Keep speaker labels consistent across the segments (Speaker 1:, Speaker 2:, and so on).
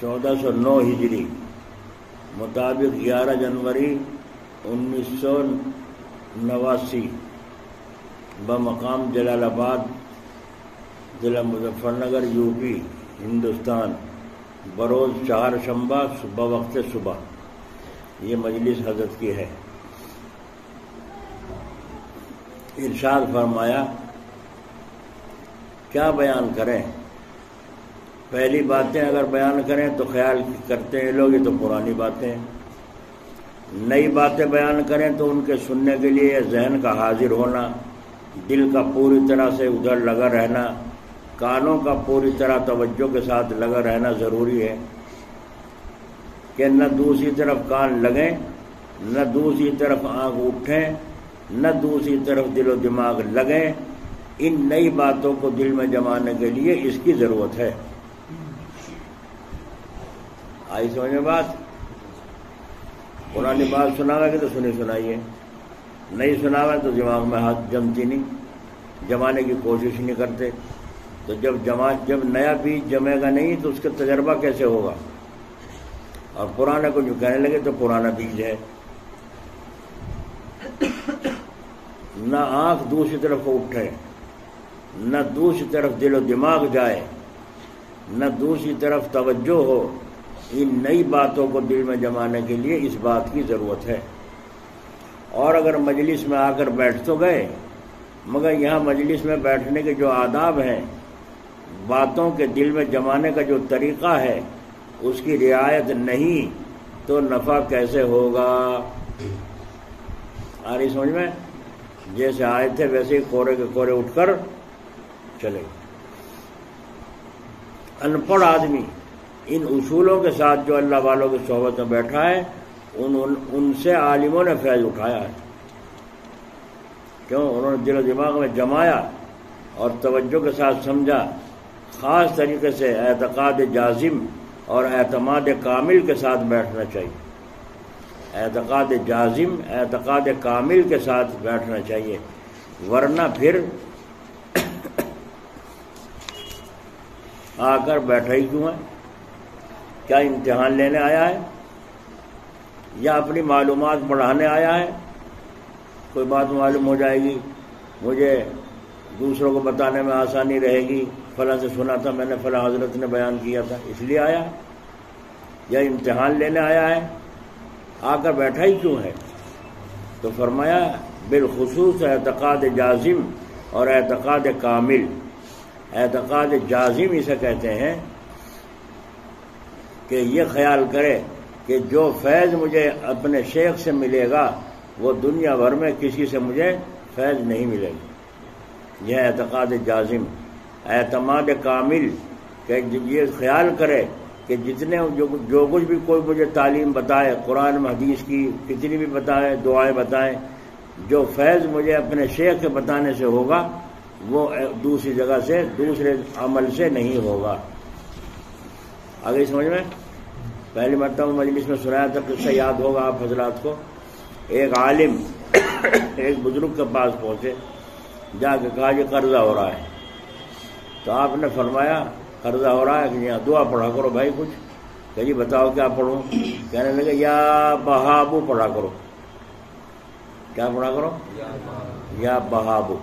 Speaker 1: 1409 ہجری مطابق 11 جنوری 1989 بمقام جلال آباد ضلع مظفر نگر یو پی ہندوستان بروز چہارشنبہ بوقت صبح یہ مجلس حضرت کی ہے۔ ارشاد فرمایا کیا بیان کریں، پہلی باتیں اگر بیان کریں تو خیال کرتے ہیں لوگ یہ تو پرانی باتیں ہیں، نئی باتیں بیان کریں تو ان کے سننے کے لیے ذہن کا حاضر ہونا، دل کا پوری طرح سے ادھر لگا رہنا، کانوں کا پوری طرح توجہ کے ساتھ لگا رہنا ضروری ہے کہ نہ دوسری طرف کان لگیں، نہ دوسری طرف آنکھ اٹھیں، نہ دوسری طرف دل و دماغ لگیں۔ ان نئی باتوں کو دل میں جمانے کے لیے اس کی ضرورت ہے۔ آئی سمجھ میں بات؟ پرانی بات سناوے گے تو سنی سنائیے، نہیں سناوے تو دماغ میں ہاتھ جمتی نہیں، جمانے کی کوشش نہیں کرتے، تو جب نیا بیج جمے گا نہیں تو اس کا تجربہ کیسے ہوگا؟ اور پرانے کو جو کہنے لگے تو پرانا بیج ہے۔ نہ آنکھ دوسری طرف کو اٹھے، نہ دوسری طرف دل و دماغ جائے، نہ دوسری طرف توجہ ہو، ان نئی باتوں کو دل میں جمانے کے لیے اس بات کی ضرورت ہے۔ اور اگر مجلس میں آ کر بیٹھ تو گئے، مگر یہاں مجلس میں بیٹھنے کے جو آداب ہیں، باتوں کے دل میں جمانے کا جو طریقہ ہے، اس کی رعایت نہیں تو نفع کیسے ہوگا؟ آ رہی سمجھ میں؟ جیسے آئے تھے ویسے ہی کورے کے کورے اٹھ کر چلے۔ ان پڑھ آدمی ان اصولوں کے ساتھ جو اللہ والوں کی صحبت میں بیٹھا ہے، ان سے عالموں نے فیض اٹھایا ہے۔ کیوں؟ انہوں نے دل و دماغ میں جمایا اور توجہ کے ساتھ سمجھا، خاص طریقے سے اعتقاد جازم اور اعتماد کامل کے ساتھ بیٹھنا چاہیے۔ اعتقاد جازم، اعتقاد کامل کے ساتھ بیٹھنا چاہیے، ورنہ پھر آ کر بیٹھا ہی کیوں ہے؟ کیا امتحان لینے آیا ہے یا اپنی معلومات بڑھانے آیا ہے؟ کوئی بات معلوم ہو جائے گی، مجھے دوسروں کو بتانے میں آسانی رہے گی، فلاں سے سنا تھا میں نے، فلاں حضرت نے بیان کیا تھا، اس لیے آیا یا امتحان لینے آیا ہے؟ آ کر بیٹھا ہی کیوں ہے؟ تو فرمایا بالخصوص اعتقاد جازم اور اعتقاد کامل۔ اعتقاد جازم اسے کہتے ہیں کہ یہ خیال کرے کہ جو فیض مجھے اپنے شیخ سے ملے گا وہ دنیا بھر میں کسی سے مجھے فیض نہیں ملے گا، یہ اعتقاد جازم۔ اعتماد کامل کہ یہ خیال کرے کہ جتنے جو کچھ بھی کوئی مجھے تعلیم بتائے، قرآن حدیث کی کتنی بھی بتائے، دعائیں بتائیں، جو فیض مجھے اپنے شیخ کے بتانے سے ہوگا وہ دوسری جگہ سے، دوسرے عمل سے نہیں ہوگا۔ آگے سمجھ میں؟ پہلی مرتبہ مجلس میں سنایا تھا، قصہ یاد ہوگا آپ حضرات کو۔ ایک عالم ایک بزرگ کے پاس پہنچے، جا کے کہا یہ قرضہ ہو رہا ہے، تو آپ نے فرمایا قرضہ ہو رہا ہے کہ یہاں دعا پڑھا کرو بھائی کچھ۔ کہ جی بتاؤ کیا پڑھوں؟ کہنے لگے یا بہابو پڑھا کرو۔ کیا پڑھا کرو؟ یا بہابو۔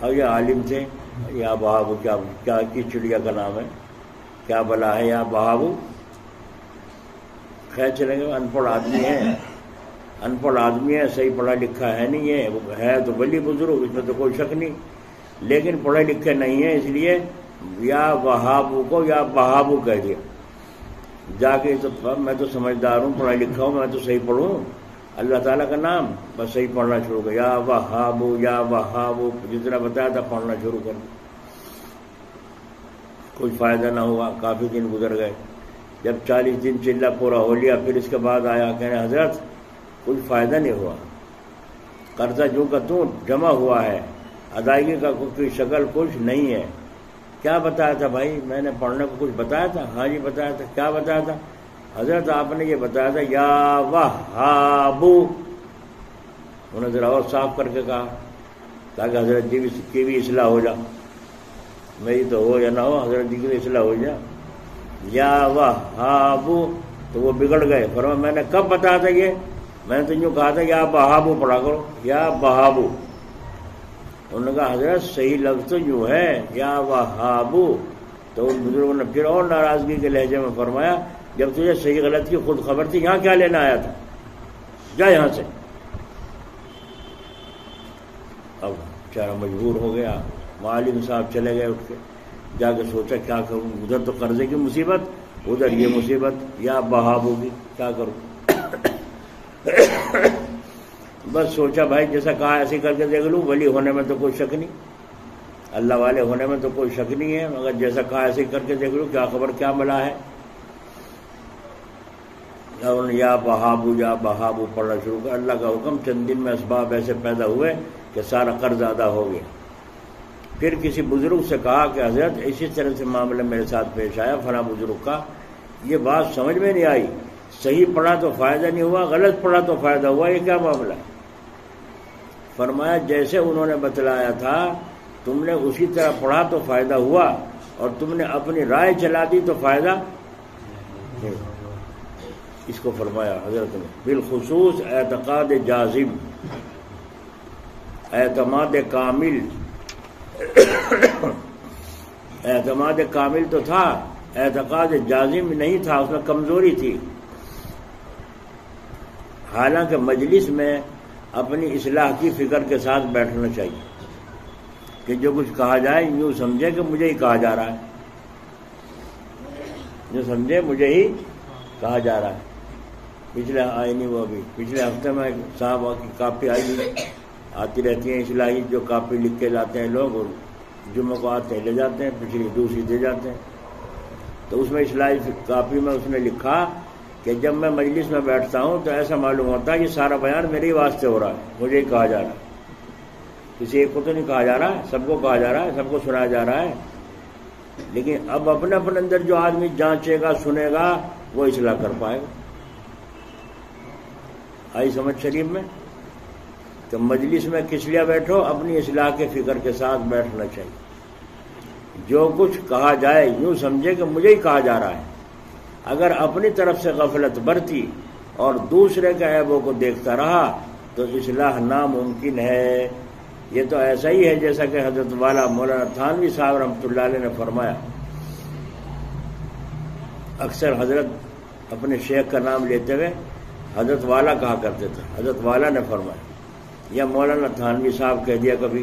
Speaker 1: اب یہ عالم تھے، یا بہابو کیا کس چڑیا کا نام ہے، کیا بلا ہے یا بہابو؟ خیر چلیں گے، ان پڑھ آدمی ہے، ان پڑھ آدمی ہے، صحیح پڑھا لکھا ہے نہیں ہے تو بلی بزرگ، اس میں تو کوئی شک نہیں، لیکن پڑھے لکھے نہیں ہیں، اس لیے یا وہابو کو یا بہابو کہہ دیا۔ جا کے تو میں تو سمجھدار ہوں، پڑھا لکھا ہوں، میں تو صحیح پڑھوں، اللہ تعالیٰ کا نام، بس صحیح پڑھنا شروع کر، یا وہابو یا وہابو، جتنا بتایا تھا پڑھنا شروع کر۔ کوئی فائدہ نہ ہوا، کافی دن گزر گئے، جب 40 دن چلہ پورا ہو لیا، پھر اس کے بعد آیا کہنے حضرت کوئی فائدہ نہیں ہوا، قرضہ جو کا تو جمع ہوا ہے، ادائیگی کا کوئی شکل کچھ نہیں ہے۔ کیا بتایا تھا بھائی؟ میں نے پڑھنے کو کچھ بتایا تھا؟ ہاں جی بتایا تھا۔ کیا بتایا تھا؟ حضرت آپ نے یہ بتایا تھا یا وہابو۔ انہوں نے ذرا اور صاف کر کے کہا تاکہ حضرت جی کی بھی اصلاح ہو جائے۔ میری تو ہو یا نہ ہو، حضرت جی کی اصلاح ہو جائے. یا وہابو، تو وہ بگڑ گئے. فرمایا میں نے کب بتایا تھا یہ؟ میں نے تو یوں کہا تھا یا بہابو پڑھا کرو، یا بہابو. انہوں نے کہا حضرت صحیح لفظ تو یوں ہے یا وہابو. تو ان بزرگوں نے پھر اور ناراضگی کے لہجے میں فرمایا جب تجھے صحیح غلط کی خود خبر تھی یہاں کیا لینا آیا تھا، جا یہاں سے. اب بیچارہ مجبور ہو گیا. معلم صاحب چلے گئے اٹھ کے، جا کے سوچا کیا کروں، ادھر تو قرضے کی مصیبت، ادھر یہ مصیبت، یا بہاب ہوگی، کیا کروں. بس سوچا بھائی جیسا کہا ایسے کر کے دیکھ لوں، ولی ہونے میں تو کوئی شک نہیں، اللہ والے ہونے میں تو کوئی شک نہیں ہے، مگر جیسا کہا ایسے کر کے دیکھ لوں، کیا خبر کیا ملا ہے. اور یا بہابو پڑھنا شروع کر. اللہ کا حکم، چند دن میں اسباب ایسے پیدا ہوئے کہ سارا قرض ادا ہو گیا. پھر کسی بزرگ سے کہا کہ حضرت اسی طرح سے معاملہ میرے ساتھ پیش آیا فلاں بزرگ کا، یہ بات سمجھ میں نہیں آئی، صحیح پڑھا تو فائدہ نہیں ہوا، غلط پڑھا تو فائدہ ہوا، یہ کیا معاملہ ہے. فرمایا جیسے انہوں نے بتلایا تھا تم نے اسی طرح پڑھا تو فائدہ ہوا، اور تم نے اپنی رائے چلا دی تو فائدہ نہیں. اس کو فرمایا حضرت نے بالخصوص اعتقاد جازم، اعتماد کامل. اعتماد کامل تو تھا، اعتقاد جازم نہیں تھا، اس میں کمزوری تھی. حالانکہ مجلس میں اپنی اصلاح کی فکر کے ساتھ بیٹھنا چاہیے کہ جو کچھ کہا جائے یوں سمجھے کہ مجھے ہی کہا جا رہا ہے، جو سمجھے مجھے ہی کہا جا رہا ہے. پچھلے آئی نہیں وہ ابھی پچھلے ہفتے میں صاحب کی کاپی آتی رہتی ہیں اصلاحی، جو کاپی لکھ کے لاتے ہیں لوگ، اور جمعہ کو آتے ہیں لے جاتے ہیں، پچھلی دوسری دے جاتے ہیں. تو اس میں اصلاحی کاپی میں اس نے لکھا کہ جب میں مجلس میں بیٹھتا ہوں تو ایسا معلوم ہوتا ہے کہ سارا بیان میرے ہی واسطے ہو رہا ہے، مجھے ہی کہا جا رہا ہے، کسی ایک کو تو نہیں کہا جا رہا ہے، سب کو کہا جا رہا ہے، سب کو سنایا جا رہا ہے. لیکن اب اپنے اپنے اندر جو آدمی جانچے گا، سنے گا، وہ اصلاح کر پائے گا. آئی سمجھ شریف میں کہ مجلس میں کس لیے بیٹھو، اپنی اصلاح کے فکر کے ساتھ بیٹھنا چاہیے. جو کچھ کہا جائے یوں سمجھے کہ مجھے ہی کہا جا رہا ہے. اگر اپنی طرف سے غفلت برتی اور دوسرے کے عیبوں کو دیکھتا رہا تو اصلاح ناممکن ہے. یہ تو ایسا ہی ہے جیسا کہ حضرت والا مولانا تھانوی صاحب رحمۃ اللہ علیہ نے فرمایا. اکثر حضرت اپنے شیخ کا نام لیتے ہوئے حضرت والا کہا کرتے تھے. حضرت والا نے فرمایا یا مولانا تھانوی صاحب کہہ دیا کبھی.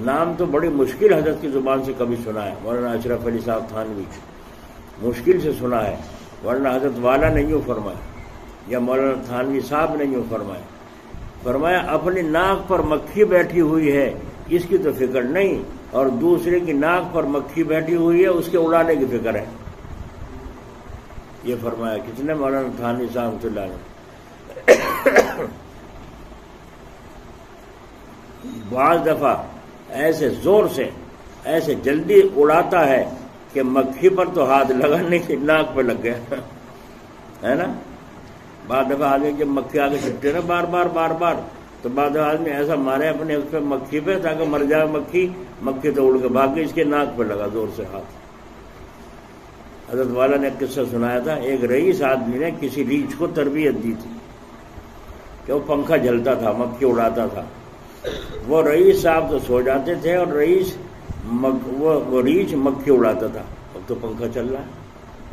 Speaker 1: نام تو بڑی مشکل حضرت کی زبان سے کبھی سنا ہے، مولانا اشرف علی صاحب تھانوی مشکل سے سنا ہے، ورنہ حضرت والا نے یوں فرمایا یا مولانا تھانوی صاحب نے یوں فرمایا. فرمایا اپنی ناک پر مکھی بیٹھی ہوئی ہے اس کی تو فکر نہیں، اور دوسرے کی ناک پر مکھی بیٹھی ہوئی ہے اس کے اڑانے کی فکر ہے. یہ فرمایا کس نے؟ مولانا تھانوی صاحب رحمۃ اللہ علیہ. بعض دفعہ ایسے زور سے ایسے جلدی اڑاتا ہے کہ مکھی پر تو ہاتھ لگا نہیں، ناک پہ لگ گیا ہے نا. بعض دفعہ آدمی جب مکھی آگے چھٹے نا بار بار تو بعض دفعہ آدمی ایسا مارے اپنے اس پہ مکھی پہ تاکہ مر جائے مکھی تو اڑ کے بھاگ گئی، اس کے ناک پہ لگا زور سے ہاتھ. حضرت والا نے ایک قصہ سنایا تھا. ایک رئیس آدمی نے کسی ریچھ کو تربیت دی تھی کہ وہ پنکھا جلتا تھا، مکھی اڑاتا تھا. وہ رئیس صاحب تو سو جاتے تھے اور وہ ریچھ مکھی اڑاتا تھا. اب تو پنکھا چل رہا ہے،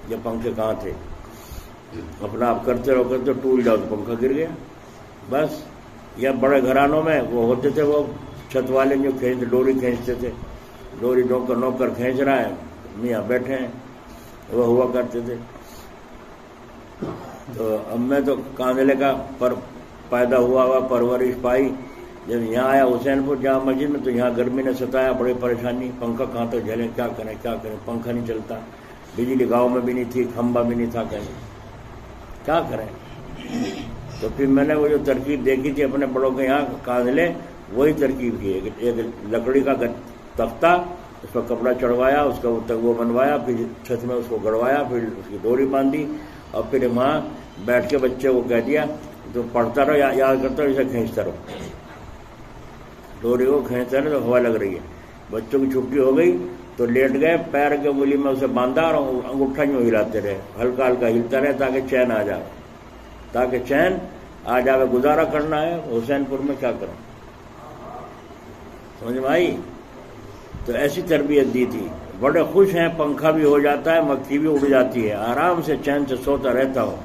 Speaker 1: یہ پنکھے کہاں تھے؟ اپنا آپ کرتے رہو کرتے ٹوٹ جاؤ تو پنکھا گر گیا بس. یا بڑے گھرانوں میں وہ ہوتے تھے، وہ چھت والے جو ڈوری کھینچتے تھے، ڈوری نوکر کھینچ رہا ہے، میاں بیٹھے ہیں، وہ ہوا کرتے تھے. تو اب میں تو کاندلے کا پیدا ہوا پرورش پائی. جب یہاں آیا حسین پور جامع مسجد میں تو یہاں گرمی نے ستایا، بڑی پریشانی. پنکھا کہاں تو جھیلیں، کیا کریں، پنکھا نہیں چلتا، بجلی گاؤں میں بھی نہیں تھی، کھمبا بھی نہیں تھا، کیا کریں. تو پھر میں نے وہ جو ترکیب دیکھی تھی اپنے بڑوں کے یہاں کاندلے، وہی ترکیب کی. ایک لکڑی کا تختہ، اس پر کپڑا چڑھوایا، اس کا وہ بنوایا، پھر چھت میں اس کو گڑوایا، پھر اس کی ڈوری باندھی، اور پھر وہاں بیٹھ کے بچے کو کہہ دیا تو پڑھتا رہو، یاد کرتا رہو، اسے کھینچتا رہو، ڈوری کو کھینچتا رہو تو ہوا لگ رہی ہے. بچوں کی چھٹی ہو گئی تو لیٹ گئے، پیر کے انگلی میں اسے باندھا اور انگوٹھا یوں ہلاتے رہے، ہلکا ہلکا ہلتا رہے تاکہ چین آ جائے، تاکہ چین آ جائے۔ گزارا کرنا ہے حسین پور میں، کیا کروں، سمجھ میں آئی؟ تو ایسی تربیت دی تھی۔ بڑے خوش ہیں، پنکھا بھی ہو جاتا ہے، مکھی بھی اڑ جاتی ہے، آرام سے چین سے سوتا رہتا ہوں،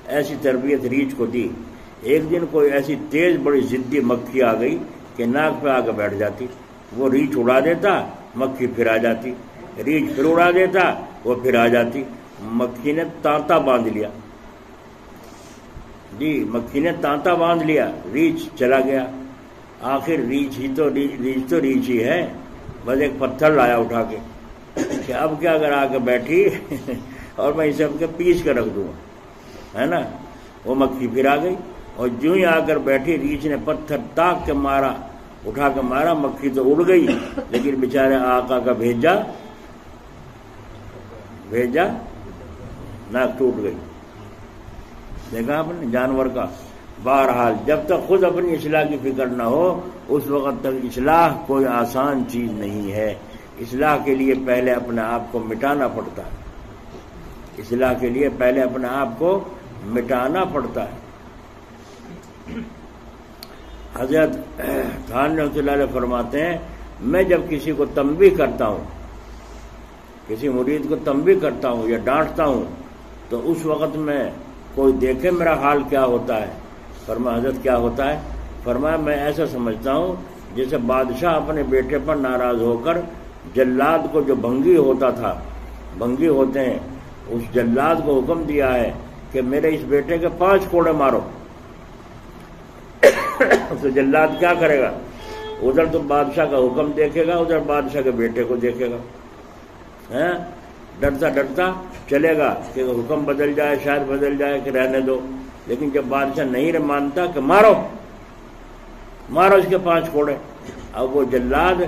Speaker 1: ایسی تربیت ریچھ کو دی۔ ایک دن کوئی ایسی تیز بڑی ضدی مکھی آ گئی کہ ناک پہ آ کے بیٹھ جاتی، وہ ریچھ اڑا دیتا، مکھی پھر آ جاتی، ریچھ پھر اڑا دیتا، وہ پھر آ جاتی۔ مکھی نے تانتا باندھ لیا، جی مکھی نے تانتا باندھ لیا، ریچھ چلا گیا۔ آخر ریچھ ہی ہے، بس ایک پتھر لایا اٹھا کے کہ اب کیا اگر آ کے بیٹھی اور میں اسے پیس کے رکھ دوں، ہے نا۔ وہ مکھی پھر آ گئی اور جو ہی آ کر بیٹھی، ریچھ نے پتھر تاک کے مارا، اٹھا کے مارا، مکھی تو اڑ گئی، لیکن بیچارے آقا کا بھیجا ناک ٹوٹ گئی۔ دیکھا آپ نے جانور کا۔ بہرحال جب تک خود اپنی اصلاح کی فکر نہ ہو اس وقت تک اصلاح کوئی آسان چیز نہیں ہے۔ اصلاح کے لیے پہلے اپنے آپ کو مٹانا پڑتا ہے، اصلاح کے لیے پہلے اپنے آپ کو مٹانا پڑتا ہے۔ حضرت تھانوی رحمۃ اللہ علیہ فرماتے ہیں، میں جب کسی کو تنبیہ کرتا ہوں، کسی مرید کو تنبیہ کرتا ہوں یا ڈانٹتا ہوں تو اس وقت میں کوئی دیکھے میرا حال کیا ہوتا ہے۔ فرمایا حضرت کیا ہوتا ہے؟ فرمایا میں ایسا سمجھتا ہوں جیسے بادشاہ اپنے بیٹے پر ناراض ہو کر جلاد کو، جو بھنگی ہوتا تھا، بھنگی ہوتے ہیں، اس جلاد کو حکم دیا ہے کہ میرے اس بیٹے کے 5 کوڑے مارو۔ تو جلاد کیا کرے گا؟ ادھر تو بادشاہ کا حکم دیکھے گا، ادھر بادشاہ کے بیٹے کو دیکھے گا، ڈرتا ڈرتا چلے گا کہ حکم بدل جائے، شاید بدل جائے کہ رہنے دو۔ لیکن جب بادشاہ نہیں مانتا کہ مارو اس کے 5 کوڑے، اب وہ جلاد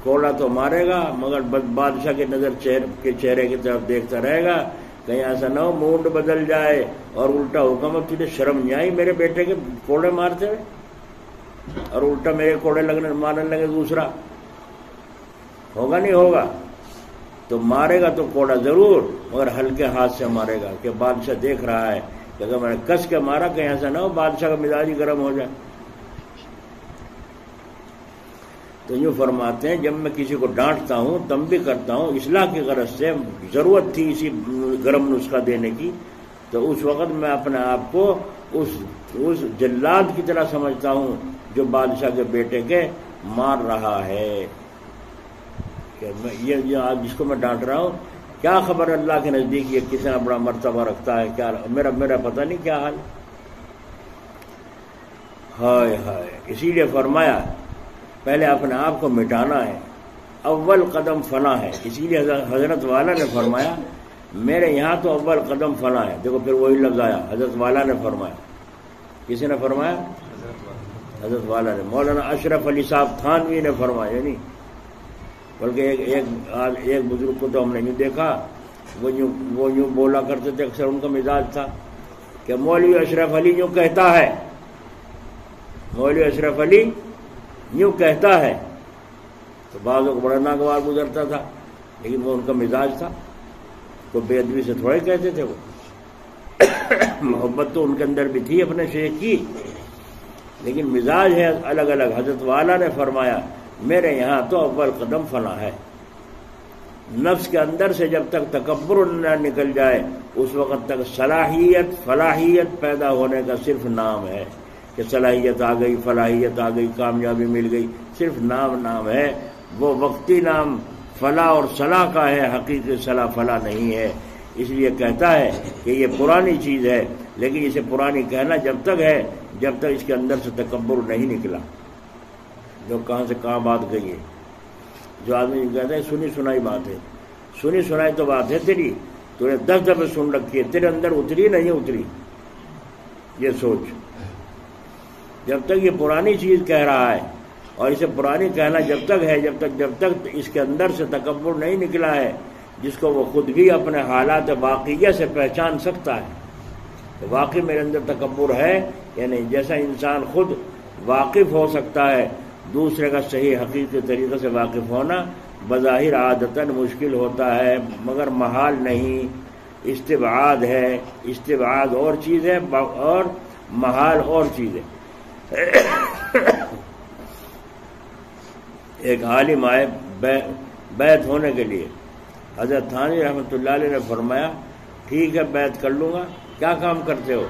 Speaker 1: کوڑا تو مارے گا مگر بادشاہ کی نظر چہرے کی طرف دیکھتا رہے گا، کہیں ایسا نہ ہو مونڈ بدل جائے اور الٹا حکم، اب تجھے شرم نہیں آئی میرے بیٹے کے کوڑے مارتے ہوئے، اور الٹا میرے کوڑے مارنے لگے دوسرا؟ ہوگا نہیں ہوگا؟ تو مارے گا تو کوڑا ضرور، مگر ہلکے ہاتھ سے مارے گا کہ بادشاہ دیکھ رہا ہے کہ اگر میں نے کس کے مارا کہیں ایسا نہ ہو بادشاہ کا مزاج ہی گرم ہو جائے۔ تو یوں فرماتے ہیں جب میں کسی کو ڈانٹتا ہوں، تنبیہ کرتا ہوں اصلاح کی غرض سے، ضرورت تھی اسی گرم نسخہ دینے کی، تو اس وقت میں اپنے آپ کو اس جلاد کی طرح سمجھتا ہوں جو بادشاہ کے بیٹے کے مار رہا ہے، کہ یہ جس کو میں ڈانٹ رہا ہوں کیا خبر اللہ کے نزدیک یہ کتنا بڑا مرتبہ رکھتا ہے، کیا میرا پتہ نہیں کیا حال۔ ہائے ہائے، اسی لیے فرمایا پہلے اپنے آپ کو مٹانا ہے، اول قدم فنا ہے۔ اسی لیے حضرت والا نے فرمایا میرے یہاں تو اول قدم فنا ہے۔ دیکھو پھر وہی لفظ آیا، حضرت والا نے فرمایا۔ کسی نے فرمایا؟ حضرت والا نے۔ مولانا اشرف علی صاحب تھانوی نے فرمایا نہیں، بلکہ ایک بزرگ کو تو ہم نے یوں دیکھا، وہ یوں بولا کرتے تھے، اکثر ان کا مزاج تھا کہ مولوی اشرف علی یوں کہتا ہے، مولوی اشرف علی یوں کہتا ہے، تو بعضوں کو بڑا ناگوار گزرتا تھا، لیکن وہ ان کا مزاج تھا، تو بے ادبی سے تھوڑے کہتے تھے، وہ محبت تو ان کے اندر بھی تھی اپنے شیخ کی، لیکن مزاج ہے الگ الگ۔ حضرت والا نے فرمایا میرے یہاں تو اول قدم فنا ہے۔ نفس کے اندر سے جب تک تکبر نہ نکل جائے اس وقت تک صلاحیت فلاحیت پیدا ہونے کا صرف نام ہے، کہ صلاحیت آ گئی، فلاحیت آ گئی، کامیابی مل گئی، صرف نام ہے، وہ وقتی نام فلاح اور صلاح کا ہے، حقیقی صلاح فلاح نہیں ہے۔ اس لیے کہتا ہے کہ یہ پرانی چیز ہے، لیکن اسے پرانی کہنا جب تک ہے جب تک اس کے اندر سے تکبر نہیں نکلا، جو کہاں سے کہاں بات گئی ہے۔ جو آدمی کہتا ہے سنی سنائی بات ہے، سنی سنائی تو بات ہے تیری، تو نے 10 دفعہ سن رکھی ہے، تیرے اندر اتری نہیں اتری، یہ سوچ۔ جب تک یہ پرانی چیز کہہ رہا ہے، اور اسے پرانی کہنا جب تک ہے جب تک اس کے اندر سے تکبر نہیں نکلا ہے، جس کو وہ خود بھی اپنے حالات واقعیہ سے پہچان سکتا ہے کہ واقعی میرے اندر تکبر ہے یا نہیں۔ جیسا انسان خود واقف ہو سکتا ہے دوسرے کا صحیح حقیقی طریقے سے واقف ہونا بظاہر عادتاً مشکل ہوتا ہے، مگر محال نہیں، استبعاد ہے، استبعاد اور چیز ہے اور محال اور چیز ہے۔ ایک عالم آئے بیعت ہونے کے لیے، حضرت تھانوی رحمۃ اللہ علیہ نے فرمایا ٹھیک ہے بیعت کر لوں گا، کیا کام کرتے ہو؟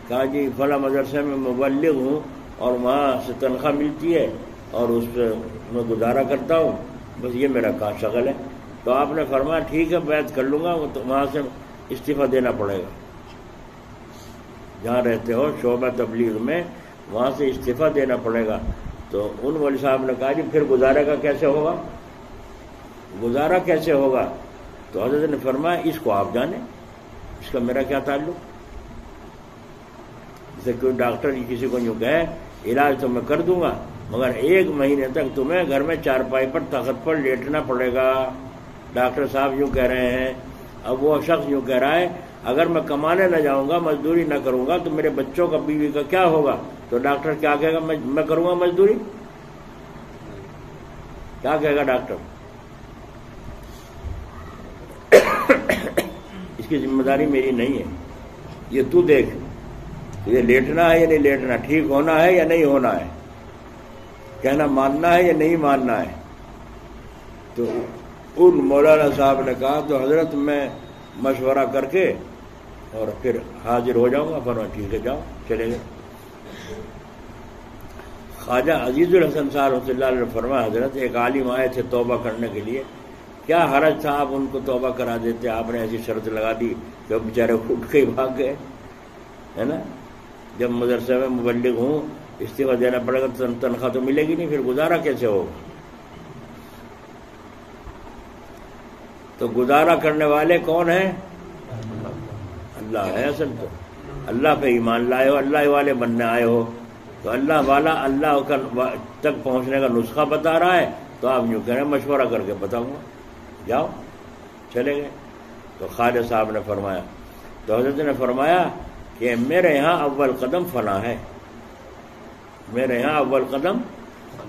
Speaker 1: کہا جی فلاں مدرسے میں مبلغ ہوں اور وہاں سے تنخواہ ملتی ہے اور اس پہ میں گزارا کرتا ہوں، بس یہ میرا کام شغل ہے۔ تو آپ نے فرمایا ٹھیک ہے بیعت کر لوں گا، تو وہاں سے استعفیٰ دینا پڑے گا، جہاں رہتے ہو شعبہ تبلیغ میں وہاں سے استعفیٰ دینا پڑے گا۔ تو ان مولوی صاحب نے کہا جی پھر گزارے کا کیسے ہوگا، گزارا کیسے ہوگا؟ تو حضرت نے فرمایا اس کو آپ جانیں، اس کا میرا کیا تعلق؟ جیسے کوئی ڈاکٹر کسی کو یوں کہے علاج تو میں کر دوں گا مگر 1 مہینے تک تمہیں گھر میں چارپائی پر تخت پر لیٹنا پڑے گا، ڈاکٹر صاحب یوں کہہ رہے ہیں۔ اب وہ شخص یوں کہہ رہا ہے اگر میں کمانے نہ جاؤں گا، مزدوری نہ کروں گا تو میرے بچوں کا بیوی کا کیا ہوگا؟ تو ڈاکٹر کیا کہے گا؟ میں کروں گا مزدوری؟ کیا کہے گا ڈاکٹر؟ اس کی ذمہ داری میری نہیں ہے، یہ تو دیکھ یہ لیٹنا ہے یا نہیں لیٹنا، ٹھیک ہونا ہے یا نہیں ہونا ہے، کہنا ماننا ہے یا نہیں ماننا ہے۔ تو ان مولانا صاحب نے کہا تو حضرت میں مشورہ کر کے اور پھر حاضر ہو جاؤں گا۔ فرمایا ٹھیک ہے جاؤ، چلے گئے۔ خواجہ عزیز الحسن صاحب رحمۃ اللہ علیہ نے فرمایا حضرت ایک عالم آئے تھے توبہ کرنے کے لیے، کیا حرج تھا آپ ان کو توبہ کرا دیتے، آپ نے ایسی شرط لگا دی کہ وہ بیچارے اٹھ کے ہی بھاگ گئے، ہے نا؟ جب مدرسے میں مبلغ ہوں استعفیٰ دینا پڑے گا تو تنخواہ تو ملے گی نہیں، پھر گزارا کیسے ہوگا؟ تو گزارا کرنے والے کون ہیں؟ اللہ ہے اصل تو۔ اللہ پہ ایمان لائے ہو، اللہ والے بننے آئے ہو، تو اللہ والا اللہ تک پہنچنے کا نسخہ بتا رہا ہے، تو آپ یوں کہہ رہے ہیں مشورہ کر کے بتاؤں گا، جاؤ، چلے گئے۔ تو خواجہ صاحب نے فرمایا، تو حضرت نے فرمایا کہ میرے یہاں اول قدم فنا ہے، میرے یہاں اول قدم